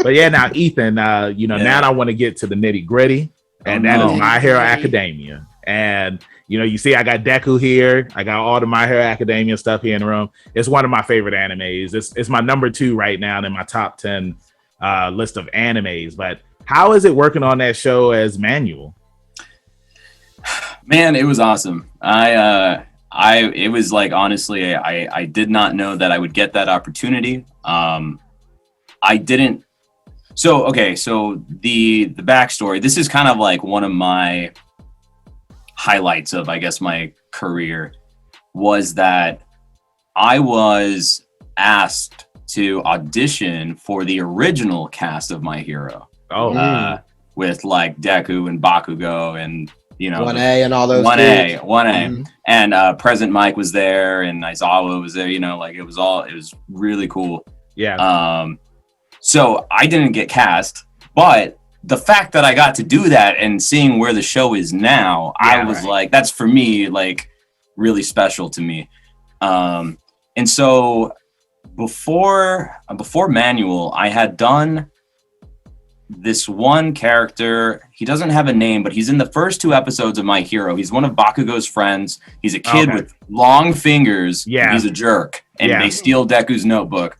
But yeah, now Ethan, now I want to get to the nitty gritty, and that is My Hero Academia. And you see, I got Deku here. I got all the My Hero Academia stuff here in the room. It's one of my favorite animes. It's my number 2 right now in my top 10 list of animes. But how is it working on that show as Manual? Man, it was awesome. It was like, honestly, I did not know that I would get that opportunity. I didn't. So the backstory, this is kind of like one of my highlights of, I guess, my career, was that I was asked to audition for the original cast of My Hero. With like Deku and Bakugo and 1A and all those 1A. Mm-hmm. And Present Mike was there and Aizawa was there, it was really cool. Yeah. So I didn't get cast, but the fact that I got to do that and seeing where the show is now, I was like, that's for me, like really special to me. And so before Manual, I had done this one character. He doesn't have a name, but he's in the first 2 episodes of My Hero. He's one of Bakugo's friends. He's a kid with long fingers. Yeah. He's a jerk. And they steal Deku's notebook.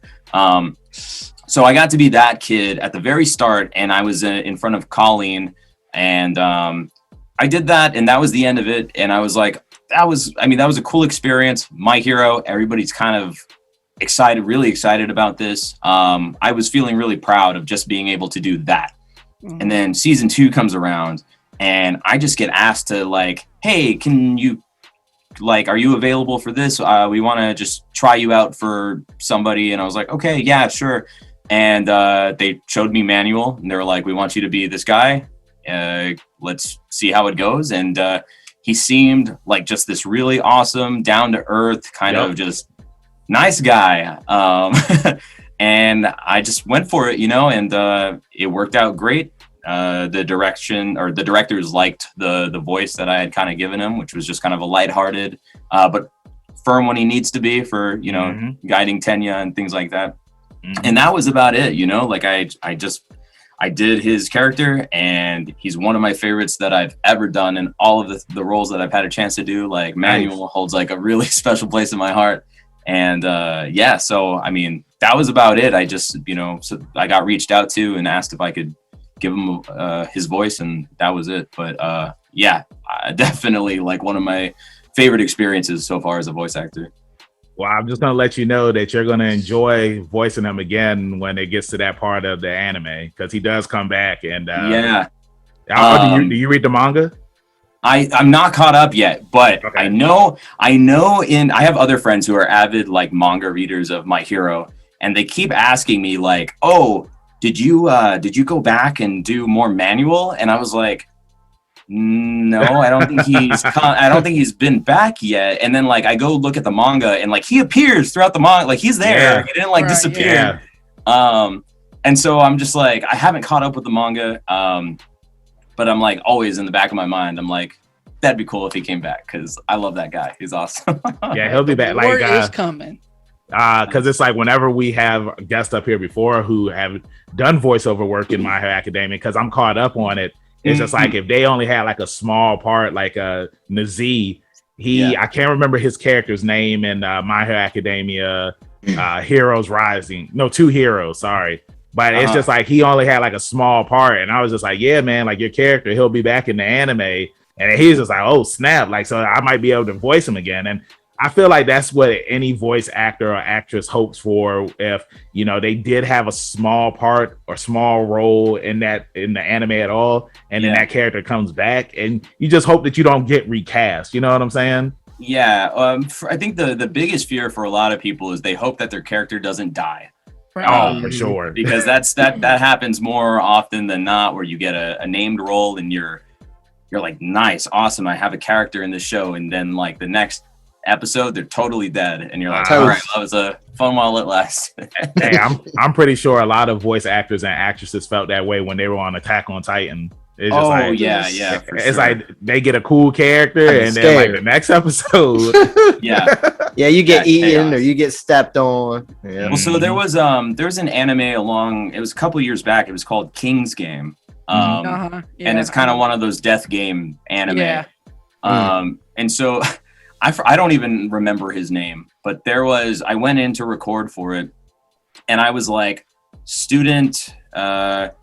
So I got to be that kid at the very start, and I was in front of Colleen, and I did that, and that was the end of it. And I was like, that was a cool experience. My Hero, everybody's kind of really excited about this. I was feeling really proud of just being able to do that. And then season 2 comes around, and I just get asked to like, hey, can you, like, are you available for this? We want to just try you out for somebody. And I was like, okay, yeah, sure. And they showed me Manual, and they were like, we want you to be this guy. Let's see how it goes. And he seemed like just this really awesome, down to earth kind of just nice guy. And I just went for it, and it worked out great. The directors liked the voice that I had kind of given him, which was just kind of a lighthearted, but firm when he needs to be for, guiding Tenya and things like that. And that was about it, like I did his character, and he's one of my favorites that I've ever done in all of the roles that I've had a chance to do. Like Manuel holds like a really special place in my heart. And so I mean, that was about it. I just, so I got reached out to and asked if I could give him his voice, and that was it. But definitely like one of my favorite experiences so far as a voice actor. Well, I'm just going to let you know that you're going to enjoy voicing him again when it gets to that part of the anime, because he does come back. And do you read the manga? I'm not caught up yet, but okay. I know I have other friends who are avid like manga readers of My Hero, and they keep asking me like, oh, did you go back and do more manual? And I was like, no, I don't think he's been back yet. And then like I go look at the manga, and like he appears throughout the manga, like he's there. He didn't like disappear. Yeah. And so I'm just like, I haven't caught up with the manga. But I'm like always in the back of my mind, I'm like, that'd be cool if he came back, because I love that guy. He's awesome. Yeah, he'll be back. Like word is coming. Because it's like whenever we have guests up here before who have done voiceover work in My Hero Academia, because I'm caught up on it. It's just like if they only had like a small part, like Nazi, I can't remember his character's name in My Hero Academia, Heroes Rising. No, Two Heroes, sorry. But it's just like he only had like a small part, and I was just like, yeah, man, like your character, he'll be back in the anime. And he's just like, oh snap, like so I might be able to voice him again. And I feel like that's what any voice actor or actress hopes for, if they did have a small part or small role in the anime at all, and then that character comes back, and you just hope that you don't get recast. You know what I'm saying? Yeah, I think the biggest fear for a lot of people is they hope that their character doesn't die. For sure. Because that happens more often than not, where you get a named role and you're like, nice, awesome, I have a character in the show, and then like the next episode they're totally dead, and you're like, all right, that was a fun while it lasts. Hey, I'm pretty sure a lot of voice actors and actresses felt that way when they were on Attack on Titan. It's just it's like they get a cool character, and then like the next episode, you get eaten or you get stepped on. Yeah. Well, so there was an anime it was a couple years back. It was called King's Game, and it's kind of one of those death game anime. Yeah. And so I don't even remember his name, but I went in to record for it, and I was like, student,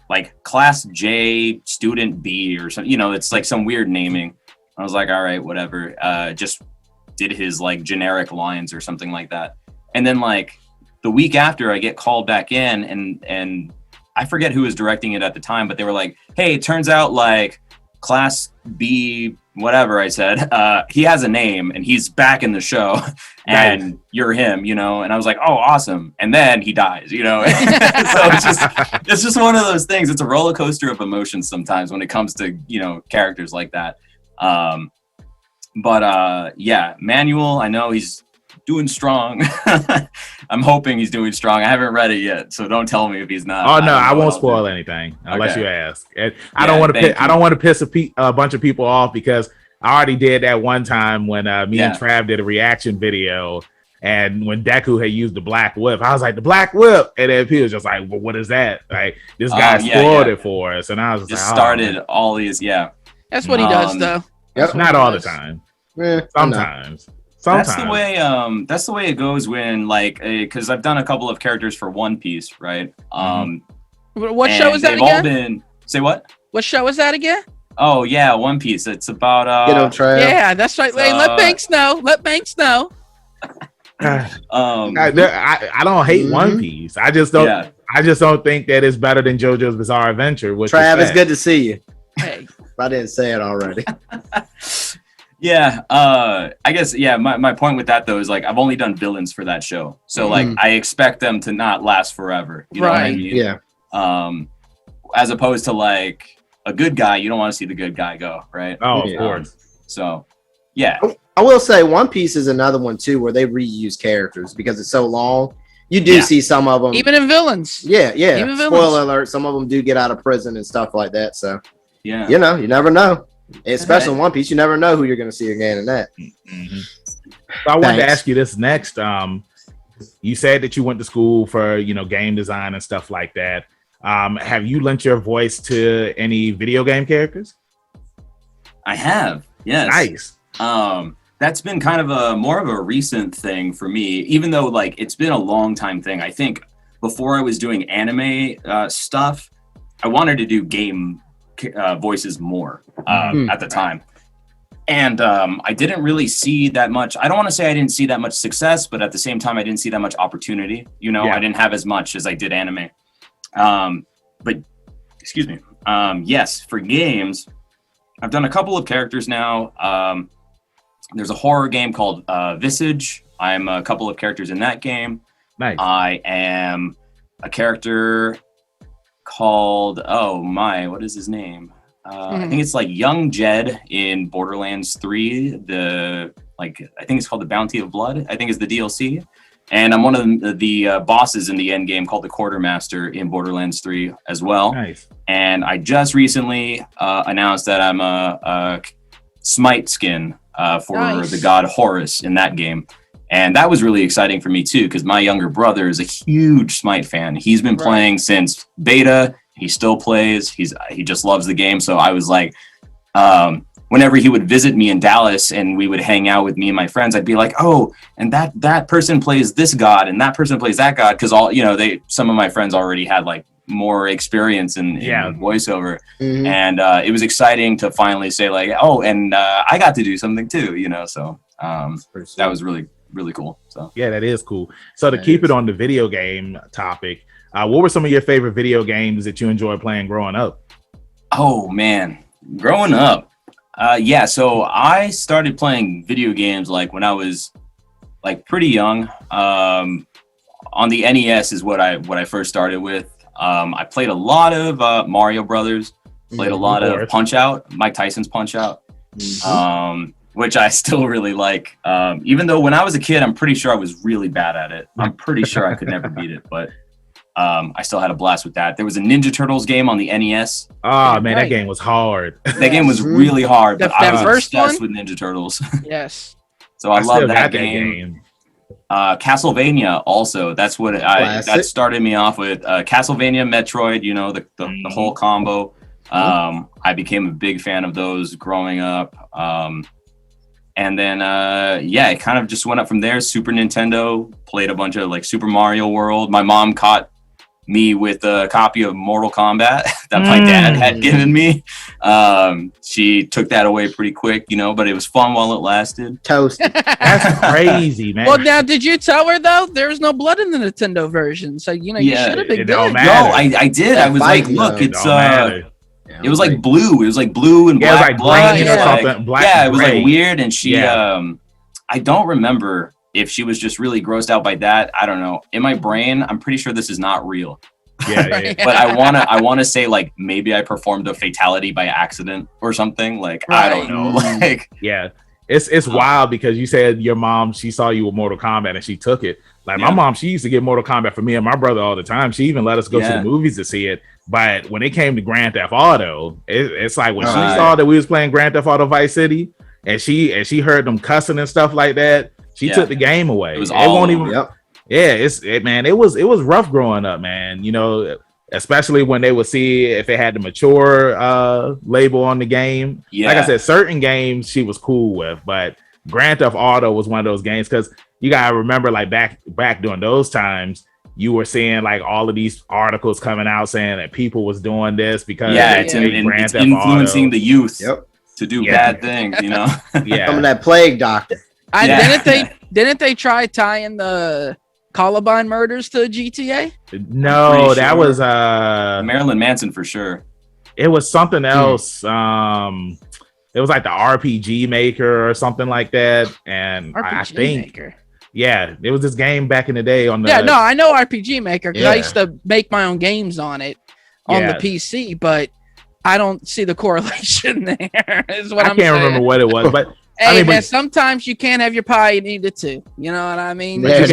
like class J, student B, or something, it's like some weird naming. I was like, all right, whatever. Just did his like generic lines or something like that. And then like the week after, I get called back in, and I forget who was directing it at the time, but they were like, hey, it turns out like class B, whatever I said, he has a name and he's back in the show, and you're him, and I was like, oh, awesome. And then he dies, so it's just one of those things. It's a roller coaster of emotions sometimes when it comes to, characters like that. Manuel, I know he's doing strong. I'm hoping he's doing strong. I haven't read it yet, so don't tell me if he's not. Oh no, I won't spoil anything unless you ask. And I don't want to piss a bunch of people off, because I already did that one time when me and Trav did a reaction video, and when Deku had used the Black Whip, I was like, the Black Whip, and then people was just like, well, what is that? Like, this guy spoiled it for us, and I was just like, started all these. That's what he does, though. Not all the time. Sometimes. That's the way it goes when, like, because I've done a couple of characters for One Piece, right? What show is that again? Say what? What show is that again? Oh yeah, One Piece. It's about Get on Trav. Yeah, that's right. Hey, let Banks know. Let Banks know. I don't hate One Piece. I just don't. I just don't think that it's better than JoJo's Bizarre Adventure. Trav, it's good to see you. Hey, if I didn't say it already. I guess my point with that though is like I've only done villains for that show, so like I expect them to not last forever, you know what I mean? As opposed to like a good guy, you don't want to see the good guy go, right? Of course. So I will say One Piece is another one too where they reuse characters because it's so long. You do see some of them, even in villains. Yeah. Even Spoiler villains. alert: some of them do get out of prison and stuff like that. So Yeah, you never know. Especially in One Piece, you never know who you're going to see again in that. Mm-hmm. So I wanted to ask you this next. You said that you went to school for game design and stuff like that. Have you lent your voice to any video game characters? I have. Yes. Nice. That's been kind of more of a recent thing for me, even though like it's been a long time thing. I think before I was doing anime stuff, I wanted to do game voices more at the time. And I didn't really see that much. I don't want to say I didn't see that much success, but at the same time, I didn't see that much opportunity. I didn't have as much as I did anime. But excuse me. Yes, for games, I've done a couple of characters now. There's a horror game called Visage. I'm a couple of characters in that game. Nice. I am a character called, what is his name? I think it's like Young Jed in Borderlands 3. I think it's called the Bounty of Blood, I think is the DLC. And I'm one of the bosses in the end game called the Quartermaster in Borderlands 3 as well. Nice. And I just recently announced that I'm a Smite skin for the god Horus in that game. And that was really exciting for me too, because my younger brother is a huge Smite fan. He's been playing since beta. He still plays. He just loves the game. So I was like, whenever he would visit me in Dallas and we would hang out with me and my friends, I'd be like, oh, and that person plays this god and that person plays that god, because some of my friends already had like more experience in voiceover. Mm-hmm. And it was exciting to finally say like, oh, and I got to do something too, so that was really, really cool. So yeah, that is cool. So to keep it on the video game topic, what were some of your favorite video games that you enjoyed playing growing up? Oh man, growing up, so I started playing video games like when I was like pretty young. On the NES is what I first started with. I played a lot of Mario Brothers, played a lot of Punch Out, Mike Tyson's Punch Out, which I still really like. Even though when I was a kid, I'm pretty sure I was really bad at it. I'm pretty sure I could never beat it, but I still had a blast with that. There was a Ninja Turtles game on the NES. Oh man, that game was hard. That game was really hard, but I was obsessed with Ninja Turtles. Yes. So I love that game. Castlevania also. That's what that started me off with. Castlevania, Metroid. The whole combo. I became a big fan of those growing up. And then it kind of just went up from there. Super Nintendo, played a bunch of like Super Mario World. My mom caught me with a copy of Mortal Kombat that my dad had given me. She took that away pretty quick, but it was fun while it lasted. Toast. That's crazy, man. Well, now, did you tell her though there's no blood in the Nintendo version? So you should have been good. No, I did. I was like, look, it's it was like blue. It was like blue and black. It was like green or something. Black it was like weird. And she, I don't remember if she was just really grossed out by that. I don't know. In my brain, I'm pretty sure this is not real. Yeah. But I wanna say like maybe I performed a fatality by accident or something. Like I don't know. Like it's wild because you said your mom, she saw you with Mortal Kombat and she took it. Like my mom, she used to get Mortal Kombat for me and my brother all the time. She even let us go to the movies to see it. But when it came to Grand Theft Auto, it's like when she saw that we was playing Grand Theft Auto Vice City and she heard them cussing and stuff like that, she took the game away. It was it was rough growing up, man. Especially when they would see if it had the mature label on the game. Yeah. Like I said, certain games she was cool with, but Grand Theft Auto was one of those games because you gotta remember, like back during those times, you were seeing like all of these articles coming out saying that people was doing this because it's influencing the youth to do bad things, Some of that plague doctor. Didn't they try tying the Columbine murders to GTA? No, that was Marilyn Manson for sure. It was something else. It was like the RPG Maker or something like that, and I think Maker. It was this game back in the day on the. I know RPG Maker because I used to make my own games on it on the PC, but I don't see the correlation there. Is what I can't remember what it was, but Hey, man, sometimes you can't have your pie, you need it too. You know what I mean? But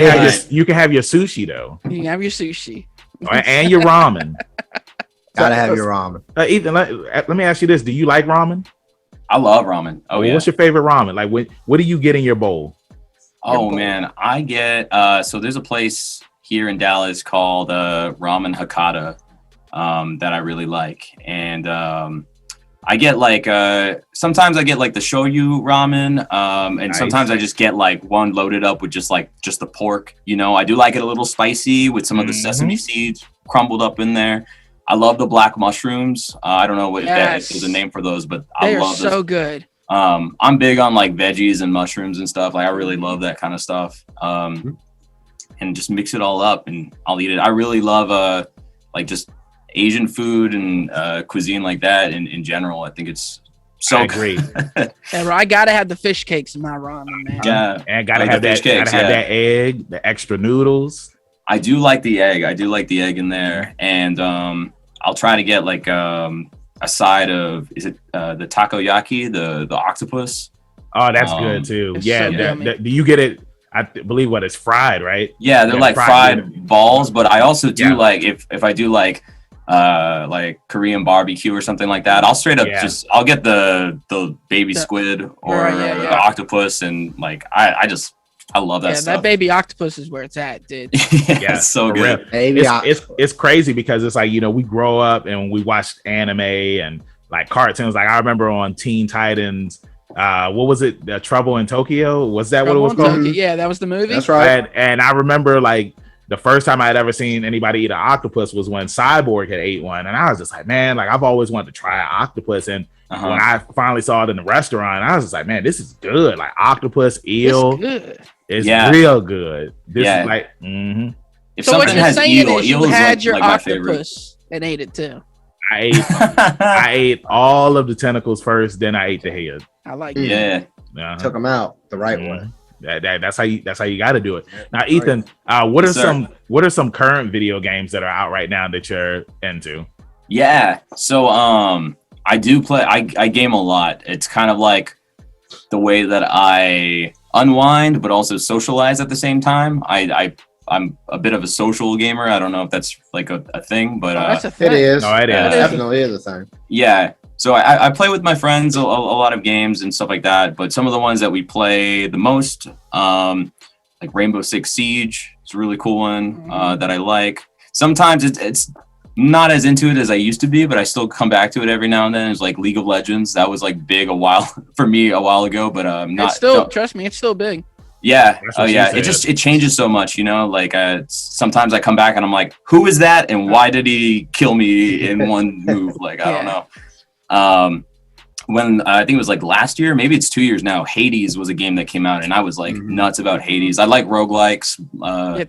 you can have your sushi though. You can have your sushi. And your ramen. Gotta have your ramen. Ethan, let me ask you this: do you like ramen? I love ramen. Oh yeah. What's your favorite ramen? Like, what do you get in your bowl? Oh man, I get so there's a place here in Dallas called Ramen Hakata that I really like, and I get like sometimes I get like the shoyu ramen, and sometimes I just get like one loaded up with just the pork. You know, I do like it a little spicy with some of the sesame seeds crumbled up in there. I love the black mushrooms. I don't know what if there's a name for those, but I love those. So good. I'm big on like veggies and mushrooms and stuff. Like I really love that kind of stuff. And just mix it all up and I'll eat it. I really love like just Asian food and cuisine like that in general. I think it's so great. I gotta have the fish cakes in my ramen, man. Yeah, and gotta have that. Gotta have that egg, the extra noodles. I do like the egg. I do like the egg in there, and I'll try to get like a side of the takoyaki, the octopus. Oh, that's good too. Yeah, do you get it? I believe it's fried, right? Yeah, they're like fried balls, but I also do like if I do like Korean barbecue or something like that, I'll straight up I'll get the baby squid or the octopus, and like I love that stuff. That baby octopus is where it's at, dude. It's so good. It's crazy because it's like, you know, we grow up and we watch anime and like cartoons. Like I remember on Teen Titans, what was it? Trouble in Tokyo? Was that what it was called? Yeah, that was the movie. That's right. And I remember like the first time I had ever seen anybody eat an octopus was when Cyborg had ate one. And I was just like, man, like I've always wanted to try an octopus. And when I finally saw it in the restaurant, I was just like, man, this is good. Like octopus, eel. It's real good. This is like, If something has eel you had your like octopus and ate it too. I ate all of the tentacles first, then I ate the head. I like it. Yeah. Took them out the right way. That's how you got to do it. Now, Ethan, what are some current video games that are out right now that you're into? Yeah. So I do play I game a lot. It's kind of like the way that I unwind but also socialize at the same time. I'm a bit of a social gamer. I don't know if that's like a thing, but that's a thing. It is. No, it is. It definitely is a thing. Yeah. So I play with my friends a lot of games and stuff like that, but some of the ones that we play the most, like Rainbow Six Siege, it's a really cool one that I like. Sometimes it's not as into it as I used to be, but I still come back to it every now and then. It's like League of Legends. That was like big for me a while ago, but not. It's still, trust me, it's still big. Yeah. Oh yeah. It changes so much, you know, like sometimes I come back and I'm like, who is that? And why did he kill me in one move? Like, I don't know. When I think it was like last year, maybe it's 2 years now, Hades was a game that came out and I was like nuts about Hades. I like roguelikes.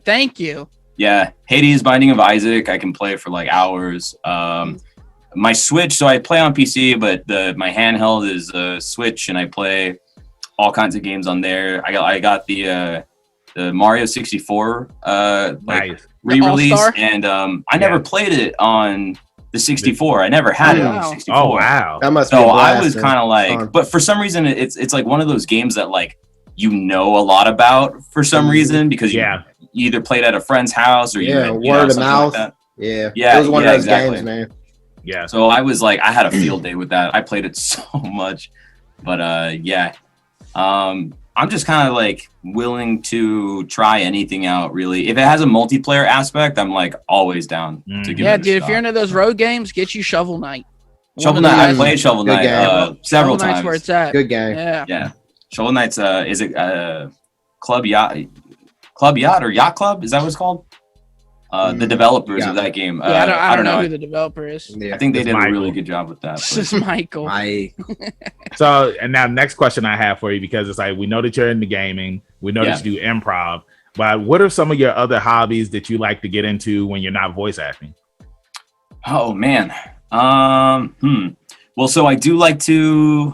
Thank you. Yeah. Hades, Binding of Isaac, I can play for like hours. My Switch, so I play on PC, but my handheld is a Switch and I play all kinds of games on there. I got the Mario 64 re-release, and I never played it on the 64. I never had it on the 64. Oh wow! That must be so I was kind of like, but for some reason, it's like one of those games that like you know a lot about for some reason because you either played at a friend's house or word of mouth. Like yeah, it was one of those games, man. Yeah. So I was like, I had a field day with that. I played it so much, but I'm just kind of like willing to try anything out, really. If it has a multiplayer aspect, I'm like always down to give it a dude, shot. if you're into those road games, get you Shovel Knight. Shovel Knight, I played Shovel Knight several times. Where it's at. Good game. Yeah. Shovel Knight's is it Club Yacht or Yacht Club? Is that what it's called? The developers of that game. I don't know who the developer is. Yeah. I think they did a really good job with that. This is Michael. So, and now next question I have for you, because it's like we know that you're into gaming, we know that you do improv, but what are some of your other hobbies that you like to get into when you're not voice acting? Oh man. Well, so I do like to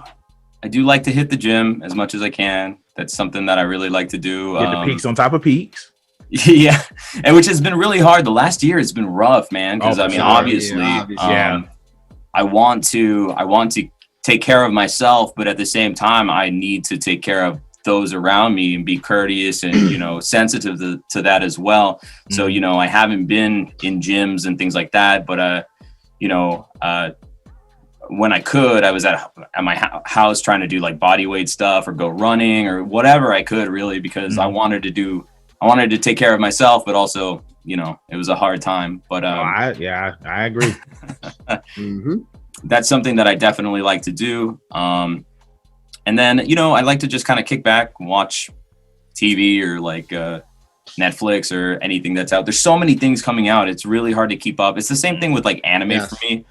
hit the gym as much as I can. That's something that I really like to do. Get the peaks on top of peaks. Yeah, and which has been really hard. The last year it's been rough, man. Because obviously, I want to take care of myself, but at the same time, I need to take care of those around me and be courteous and, you know, sensitive to that as well. So, you know, I haven't been in gyms and things like that, but, you know, when I could, I was at my house trying to do like body weight stuff or go running or whatever I could, really, because I wanted to take care of myself, but also, you know, it was a hard time, but, I agree. That's something that I definitely like to do. And then, you know, I like to just kind of kick back, watch TV or like Netflix or anything that's out. There's so many things coming out. It's really hard to keep up. It's the same thing with like anime for me.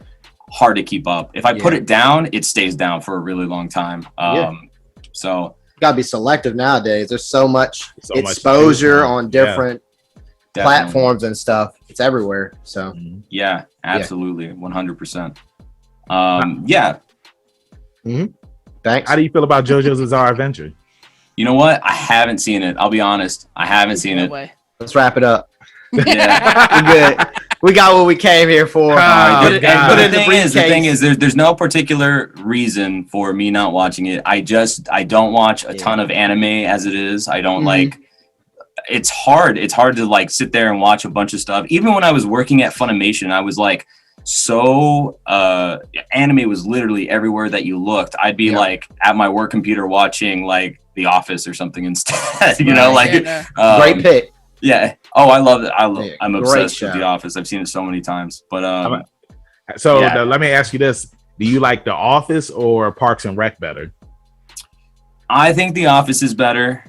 Hard to keep up. If I put it down, it stays down for a really long time. So gotta be selective nowadays. There's so much exposure on different platforms and stuff. It's everywhere. So yeah, absolutely, 100%. Thanks. How do you feel about JoJo's Bizarre Adventure? You know what? I haven't seen it. I'll be honest. I haven't seen it. Let's wrap it up. Yeah. We're good. We got what we came here for. But the thing is, there's no particular reason for me not watching it. I don't watch a ton of anime as it is. I don't like. It's hard. It's hard to like sit there and watch a bunch of stuff. Even when I was working at Funimation, I was like, anime was literally everywhere that you looked. I'd be like at my work computer watching like The Office or something instead. You know, like great pick. Yeah. Oh, I love it. I'm obsessed with The Office. I've seen it so many times. But let me ask you this: do you like The Office or Parks and Rec better? I think The Office is better,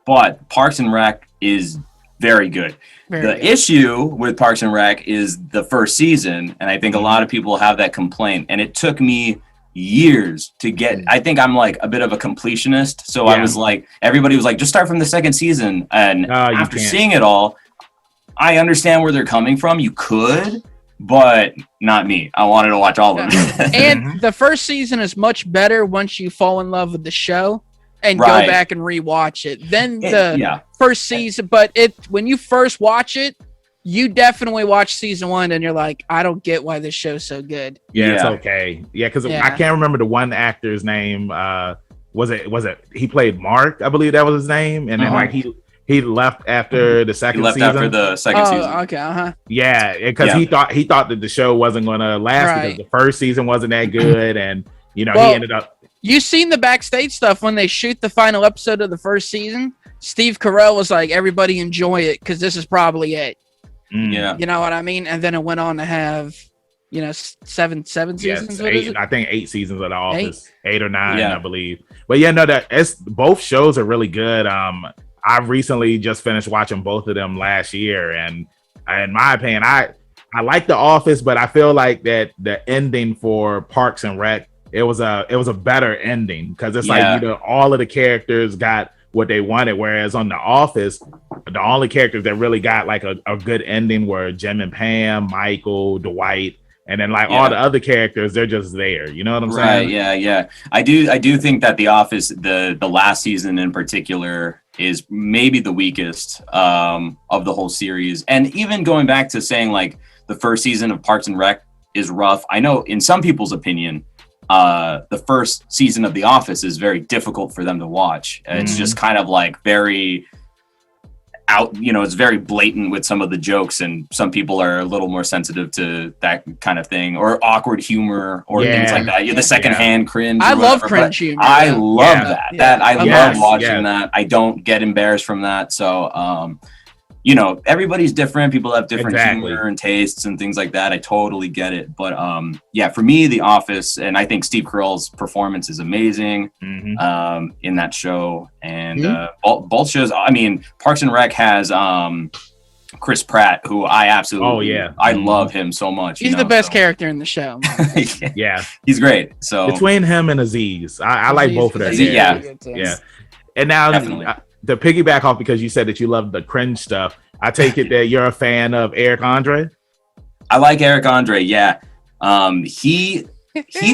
but Parks and Rec is very good. The issue with Parks and Rec is the first season, and I think a lot of people have that complaint. And it took me years to get. I think I'm like a bit of a completionist, so I was like, everybody was like, just start from the second season. And after seeing it all, I understand where they're coming from. You could, but not me. I wanted to watch all of them. And the first season is much better once you fall in love with the show and go back and rewatch it. Then first season, but when you first watch it, you definitely watch season 1 and you're like, I don't get why this show's so good. Yeah, it's okay. Yeah, because I can't remember the one actor's name. Was it he played Mark? I believe that was his name. And then like he left after the second season. He left after the second season. Okay, Yeah, because he thought that the show wasn't going to last because the first season wasn't that good, and you know he ended up. You seen the backstage stuff when they shoot the final episode of the first season? Steve Carell was like, "Everybody enjoy it because this is probably it." Yeah, you know what I mean. And then it went on to have, you know, seven seasons. I think 8 seasons of The Office, 8 or 9, I believe. But yeah, no, both shows are really good. I've recently just finished watching both of them last year, and in my opinion, I like The Office, but I feel like that the ending for Parks and Rec, it was a better ending because it's like all of the characters got what they wanted, whereas on The Office, the only characters that really got like a good ending were Jim and Pam, Michael, Dwight, and then like all the other characters, they're just there. You know what I'm saying? Yeah. I do think that The Office, the last season in particular, is maybe the weakest of the whole series. And even going back to saying like the first season of Parks and Rec is rough. I know in some people's opinion, the first season of The Office is very difficult for them to watch. It's just kind of like very out, you know, it's very blatant with some of the jokes, and some people are a little more sensitive to that kind of thing, or awkward humor or things like that. The secondhand cringe. I love cringe humor. I love that. I love watching that. I don't get embarrassed from that. So, you know, everybody's different. People have different humor and tastes and things like that. I totally get it. But for me, The Office, and I think Steve Carell's performance is amazing in that show. And both shows, I mean, Parks and Rec has Chris Pratt, who I absolutely, I love him so much. He's the best character in the show. He's great. So between him and Aziz, I like both of them. Yeah. And now, to piggyback off, because you said that you love the cringe stuff, I take it that you're a fan of Eric Andre. I like Eric Andre. Yeah. He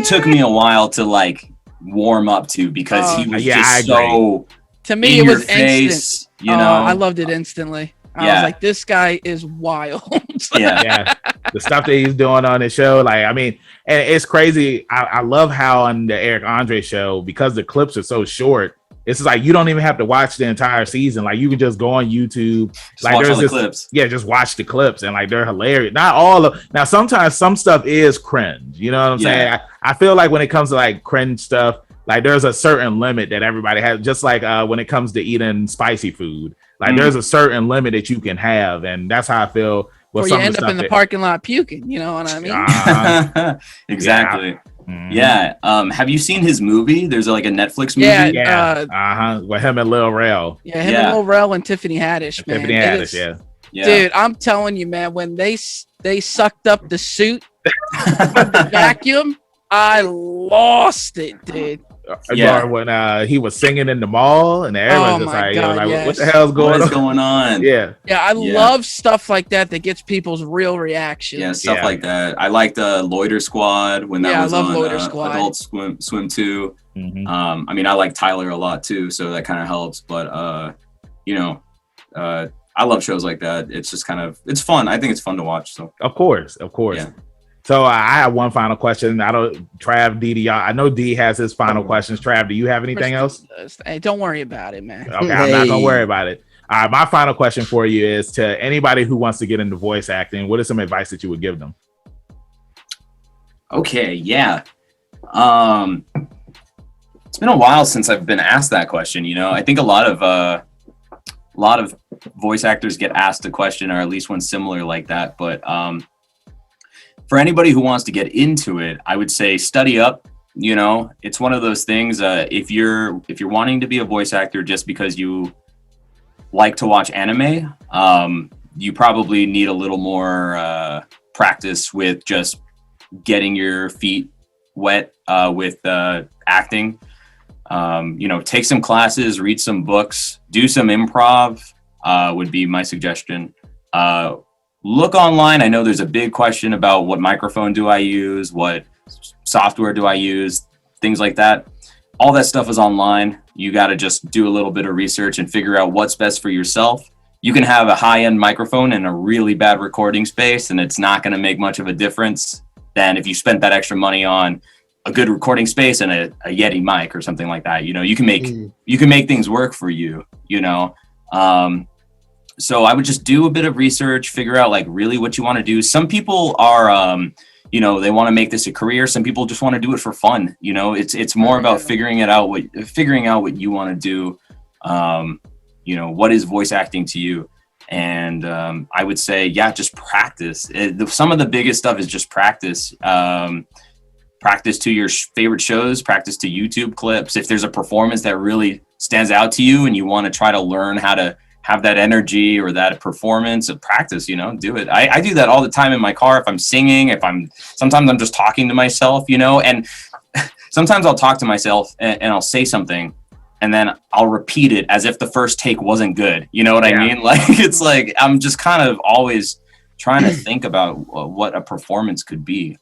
took me a while to like warm up to, because he was just so, to me, it was instant. You know, I loved it instantly. I was like, this guy is wild. Yeah. The stuff that he's doing on his show, like, I mean, and it's crazy. I love how on the Eric Andre show, because the clips are so short, it's like you don't even have to watch the entire season. Like, you can just go on YouTube, Just like watch there's all the clips. Yeah, just watch the clips, and like they're hilarious. Not all of now. Sometimes some stuff is cringe. You know what I'm saying? I feel like when it comes to like cringe stuff, like there's a certain limit that everybody has. Just like when it comes to eating spicy food, like there's a certain limit that you can have, and that's how I feel. Or you end up in the parking lot puking. You know what I mean? Exactly. Yeah. Have you seen his movie? There's like a Netflix movie. With him and Lil Rel. Yeah, him and Lil Rel and Tiffany Haddish, man. Tiffany Haddish, Dude, I'm telling you, man, when they sucked up the suit with the vacuum, I lost it, dude. When he was singing in the mall and everyone's just like, what the hell's going on? Yeah. I love stuff like that gets people's real reaction. Yeah, stuff like that. I liked Loiter Squad when that was on Loiter Squad. Adult Swim 2. I mean, I like Tyler a lot too, so that kind of helps. But I love shows like that. It's just it's fun. I think it's fun to watch. So of course. Yeah. So I have one final question. Trav, D, I know D has his final questions. Trav, do you have anything else? Hey, don't worry about it, man. Okay, I'm not gonna worry about it. All right, my final question for you is to anybody who wants to get into voice acting, what is some advice that you would give them? Okay, yeah. It's been a while since I've been asked that question. I think a lot of voice actors get asked a question, or at least one similar like that. But for anybody who wants to get into it, I would say study up. It's one of those things. If you're wanting to be a voice actor just because you like to watch anime, you probably need a little more practice with just getting your feet wet with acting. Take some classes, read some books, do some improv would be my suggestion. Look online. I know there's a big question about what microphone do I use, what software do I use, things like that. All that stuff is online. You got to just do a little bit of research and figure out what's best for yourself. You can have a high-end microphone in a really bad recording space, and it's not going to make much of a difference than if you spent that extra money on a good recording space and a Yeti mic or something like that. You can make things work for you. So I would just do a bit of research, figure out like really what you want to do. Some people are, they want to make this a career. Some people just want to do it for fun. It's more about figuring out what you want to do. What is voice acting to you? And I would say, just practice. Some of the biggest stuff is just practice. Practice to your favorite shows, practice to YouTube clips. If there's a performance that really stands out to you and you want to try to learn how to have that energy or that performance of practice, do it. I do that all the time in my car. If I'm singing, sometimes I'm just talking to myself, and sometimes I'll talk to myself and I'll say something and then I'll repeat it as if the first take wasn't good. You know what I mean? Like, it's like, I'm just kind of always trying to think about what a performance could be.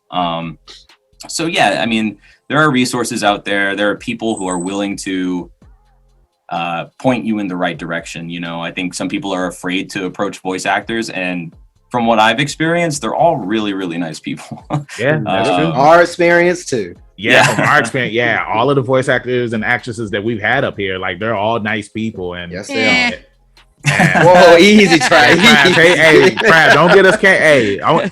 So yeah, I mean, there are resources out there. There are people who are willing to point you in the right direction. I think some people are afraid to approach voice actors, and from what I've experienced, they're all really, really nice people. Yeah, that's true. Our experience too. Yeah, from our experience, all of the voice actors and actresses that we've had up here, like they're all nice people. And yes, they are. Whoa, easy, Trav. Hey, Trav, don't get us canceled.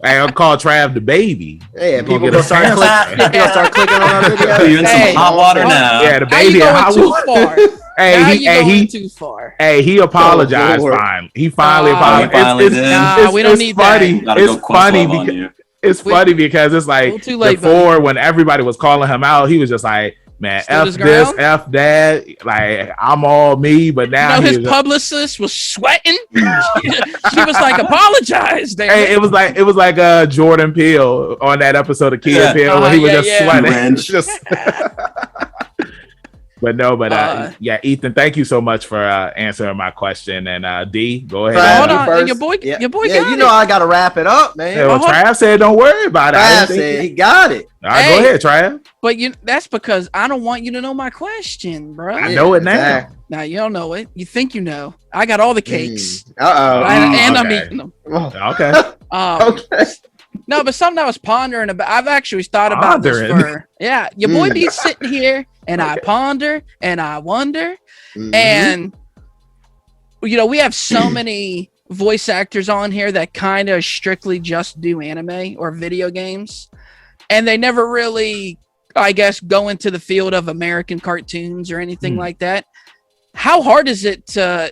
Hey, I'll call Trav the baby. Hey, people gonna start clicking on our video. You're in some hot water now. Yeah, the baby. Too far. He too far. Hey, he apologized. Fine. He finally apologized. We don't need funny. that. It's funny because it's funny because it's like before when everybody was calling him out, he was just like, man, F this, F that. Like, I'm all me, but now his publicist was sweating. She was like, apologize. Hey, it was like Jordan Peele on that episode of Key and Peele where he was just sweating. But Ethan, thank you so much for answering my question. And D, go ahead. Hold on, your boy got it. I gotta wrap it up, man. Yeah, Trav said, "Don't worry about it." Trav said he got it. All right, go ahead, Trav. But that's because I don't want you to know my question, bro. I know it now. Exactly. Now you don't know it. You think you know. I got all the cakes. And I'm okay. eating them. Okay. Okay. No, but something I was pondering about. I've actually thought about this for. Yeah, your boy be sitting here, and I ponder, and I wonder, and we have so many voice actors on here that kind of strictly just do anime or video games, and they never really, I guess, go into the field of American cartoons or anything like that. How hard is it to?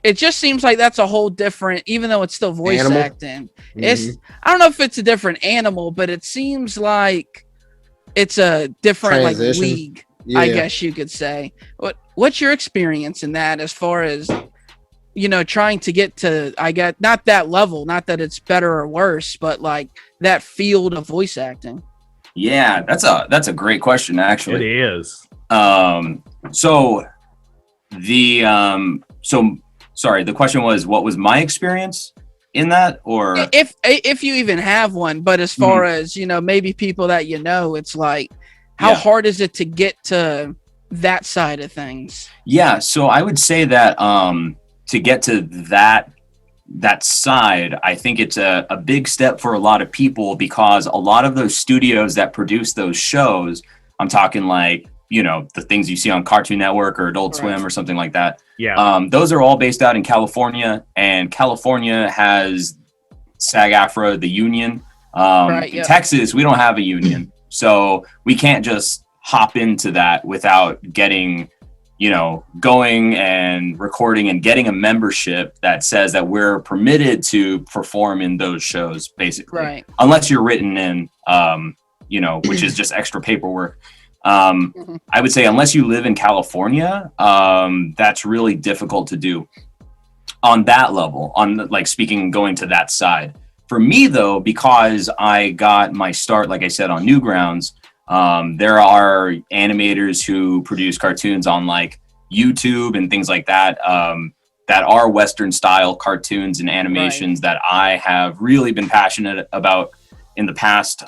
It just seems like that's a whole different, even though it's still voice acting. It's I don't know if it's a different animal, but it seems like it's a different like league. I guess you could say. What's your experience in that as far as trying to get to? I get not that level, not that it's better or worse, but like that field of voice acting. Yeah, that's a great question actually. It is. Sorry, the question was, what was my experience in that, or if you even have one, but as far as maybe people that it's like, how hard is it to get to that side of things? Yeah, so I would say that to get to that side, I think it's a big step for a lot of people, because a lot of those studios that produce those shows, I'm talking like the things you see on Cartoon Network or Adult Swim or something like that. Yeah. Those are all based out in California, and California has SAG-AFTRA, the union. In Texas, we don't have a union, so we can't just hop into that without getting, going and recording and getting a membership that says that we're permitted to perform in those shows, basically. Right. Unless you're written in, which is just extra paperwork. I would say unless you live in California, that's really difficult to do on that level, going to that side. For me though, because I got my start, like I said, on Newgrounds, there are animators who produce cartoons on like YouTube and things like that, that are Western style cartoons and animations that I have really been passionate about in the past.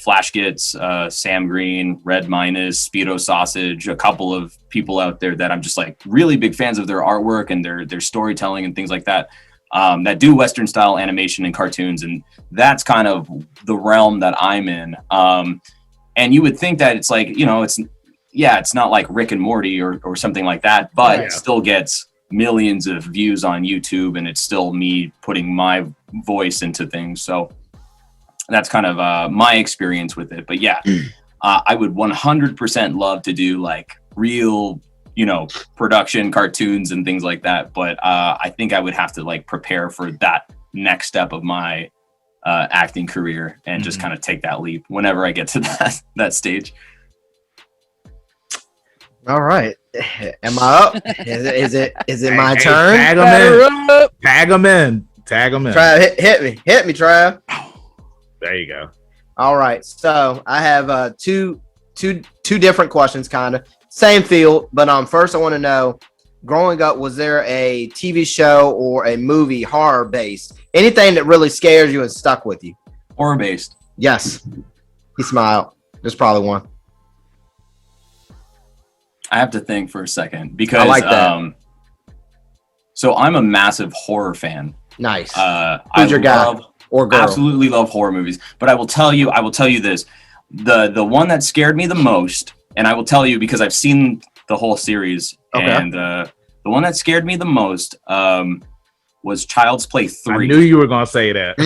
Flash Gets, Sam Green, Red Minus, Speedo Sausage, a couple of people out there that I'm just like really big fans of their artwork and their storytelling and things like that, that do Western style animation and cartoons. And that's kind of the realm that I'm in. And you would think that it's like, it's not like Rick and Morty or something like that, but it still gets millions of views on YouTube, and it's still me putting my voice into things. So that's kind of my experience with it. But I would 100% love to do like real, production cartoons and things like that. But I think I would have to like prepare for that next step of my acting career and just kind of take that leap whenever I get to that stage. All right. Am I up? Is it my turn? Tag them in. Trav, hit me, Trav. There you go. All right. So I have two different questions, kind of same field, but first I want to know, growing up, was there a TV show or a movie horror based, anything that really scares you and stuck with you? Horror based. Yes. He smiled. There's probably one. I have to think for a second, because I like that. So I'm a massive horror fan. Nice. Who's your guy or girl? Absolutely love horror movies, but I will tell you this: the one that scared me the most, and I will tell you because I've seen the whole series, and the one that scared me the most was Child's Play 3. I knew you were gonna say that.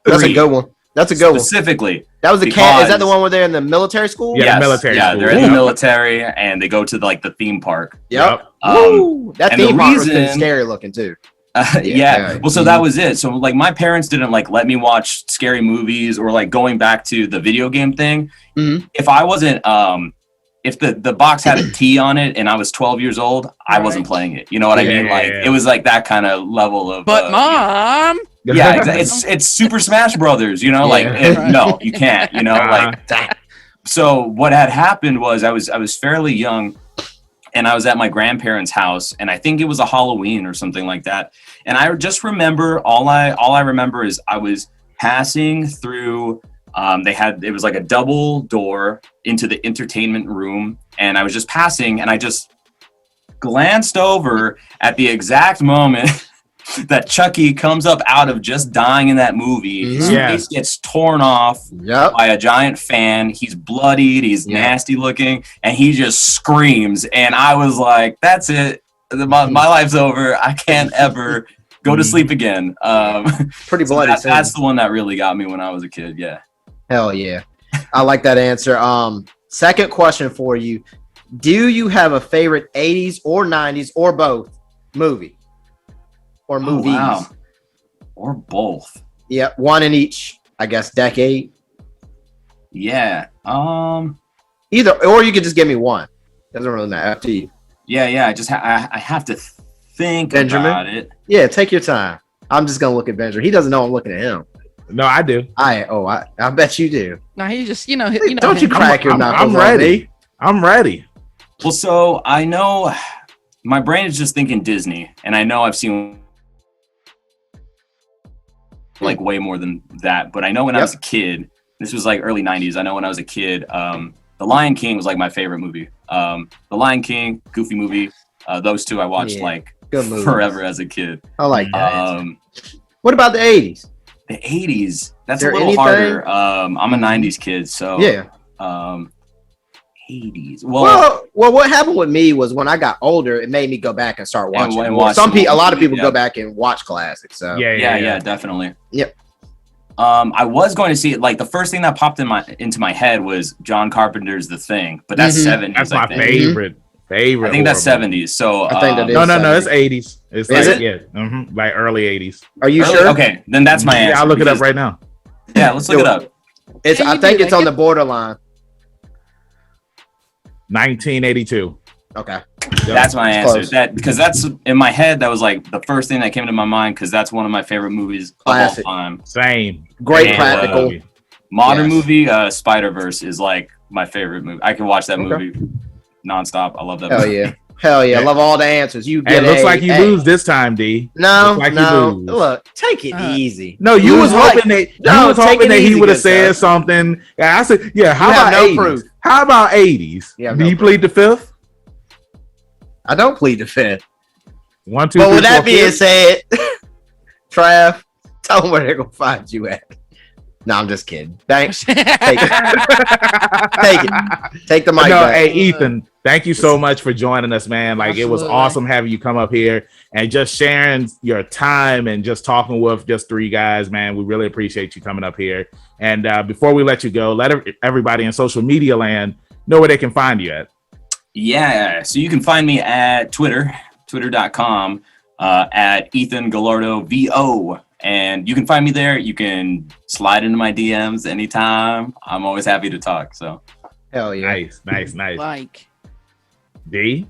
That's a good one. That's a good one. Specifically, that was the cat. Is that the one where they're in the military school? Yes, military school. They're in the military, and they go to like the theme park. Yep. That theme park was pretty scary looking too. Well, so that was it. So like my parents didn't like let me watch scary movies, or like going back to the video game thing. If I wasn't if the box had a T on it and I was 12 years old, I wasn't playing it. You know what I mean? Like it was like that kind of level of But mom, it's Super Smash Brothers, no, you can't, So what had happened was I was fairly young, and I was at my grandparents' house, and I think it was a Halloween or something like that. And I just remember, all I remember is I was passing through, it was like a double door into the entertainment room, and I was just passing, and I glanced over at the exact moment that Chucky comes up out of just dying in that movie. His face gets torn off by a giant fan. He's bloodied. He's nasty looking, and he just screams. And I was like, "That's it. My life's over. I can't ever go to sleep again." Pretty bloody. That's the one that really got me when I was a kid. Yeah. Hell yeah, I like that answer. Second question for you: do you have a favorite 80s or 90s or both movie? Or movies. Wow. Or both. Yeah, one in each, I guess, decade. Yeah. Either, or you could just give me one. Doesn't really matter. Up to you. Yeah. I have to think about it. Yeah, take your time. I'm just gonna look at Benjamin. He doesn't know I'm looking at him. No, I do. I bet you do. No, he just, don't you crack your knuckles. I'm ready. I'm ready. Well, so I know my brain is just thinking Disney, and I know I've seen like way more than that, but I know when I was a kid, this was like early 90s. I know when I was a kid, The Lion King was like my favorite movie. The Lion King, Goofy movie, those two I watched like forever as a kid. I like that. What about the 80s? The 80s, that's a little harder. I'm a 90s kid, so 80s. Well, what happened with me was when I got older, it made me go back and start watching. A lot of people go back and watch classics. So yeah, definitely. Yep. I was going to see it. Like the first thing that popped into my head was John Carpenter's The Thing, but that's 70s. That's my favorite. I think that's 70s. So I think that is no, it's 80s. It's like early 80s. Are you sure? Okay, then that's my answer. Yeah, I'll look it up right now. Yeah, let's look it up. I think it's on the borderline. 1982. Okay. That's my answer. Because that's in my head. That was like the first thing that came to my mind because that's one of my favorite movies of all time. Same. Great practical. Modern movie, Spider-Verse is like my favorite movie. I can watch that movie nonstop. I love that movie. Hell yeah. I love all the answers. You get it looks like you lose this time, D. No. Look, take it easy. No, you was hoping that he would have said something. Yeah, I said, how about 80s? Proof. How about 80s? Yeah, do you plead the fifth? I don't plead the fifth. 1, 2, but 3, with that 4, being said, Trav, tell them where they're gonna find you at. No, I'm just kidding. Thanks. Take it. Take the mic. No, hey Ethan, thank you so much for joining us, man. Like it was awesome having you come up here and just sharing your time and just talking with just three guys, man. We really appreciate you coming up here. And before we let you go, let everybody in social media land know where they can find you at. Yeah, so you can find me at twitter.com at Ethan Gallardo VO. And you can find me there. You can slide into my DMs anytime. I'm always happy to talk. So, hell yeah. Nice. Like D.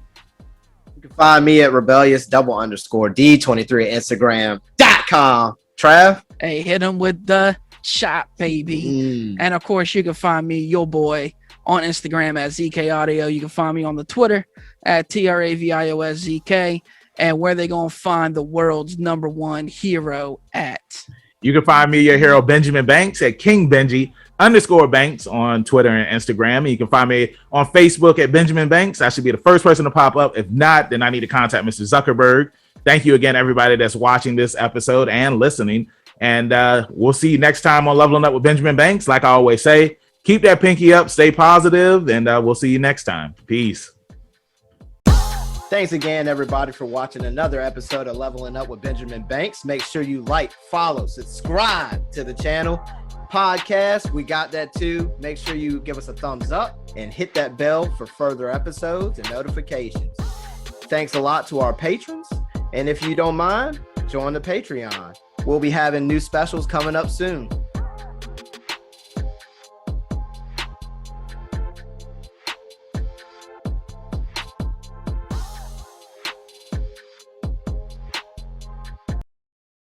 You can find me at rebellious_D23 at Instagram.com. Trav. Hey, hit him with the shot, baby. And of course, you can find me, your boy, on Instagram at ZK Audio. You can find me on the Twitter at TRAVIOSZK. And where they gonna find the world's #1 hero at? You can find me, your hero, Benjamin Banks at @KingBenji_Banks on Twitter and Instagram. And you can find me on Facebook at Benjamin Banks. I should be the first person to pop up. If not, then I need to contact Mr. Zuckerberg. Thank you again, everybody that's watching this episode and listening. And we'll see you next time on Leveling Up with Benjamin Banks. Like I always say, keep that pinky up, stay positive, and we'll see you next time. Peace. Thanks again, everybody, for watching another episode of Leveling Up with Benjamin Banks. Make sure you like, follow, subscribe to the channel. Podcast, we got that too. Make sure you give us a thumbs up and hit that bell for further episodes and notifications. Thanks a lot to our patrons. And if you don't mind, join the Patreon. We'll be having new specials coming up soon.